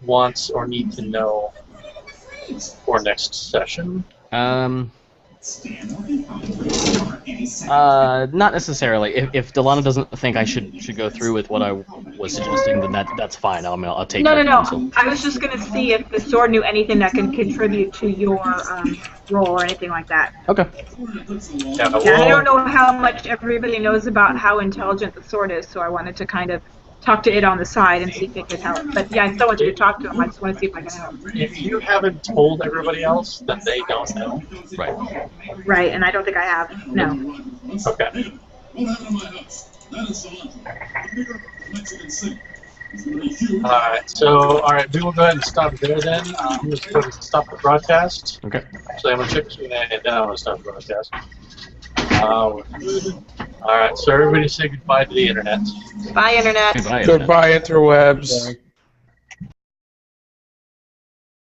want or need to know for next session? Not necessarily. If Delaana doesn't think I should go through with what I was suggesting, then that's fine. I'll take No. counsel. I was just gonna see if the sword knew anything that can contribute to your role or anything like that. Okay. Yeah, I don't know how much everybody knows about how intelligent the sword is, so I wanted to kind of talk to it on the side and see if it could help. But yeah, I still want you to talk to him. I just want to see if I can help. If you haven't told everybody else, then they don't know. Right. Right, and I don't think I have. No. Okay. Alright, we will go ahead and stop there then. I'm just going to stop the broadcast. Okay. So I'm going to check the and then I'm going to stop the broadcast. Alright, so everybody say goodbye to the internet. Bye, Internet. Goodbye, Goodbye, interwebs.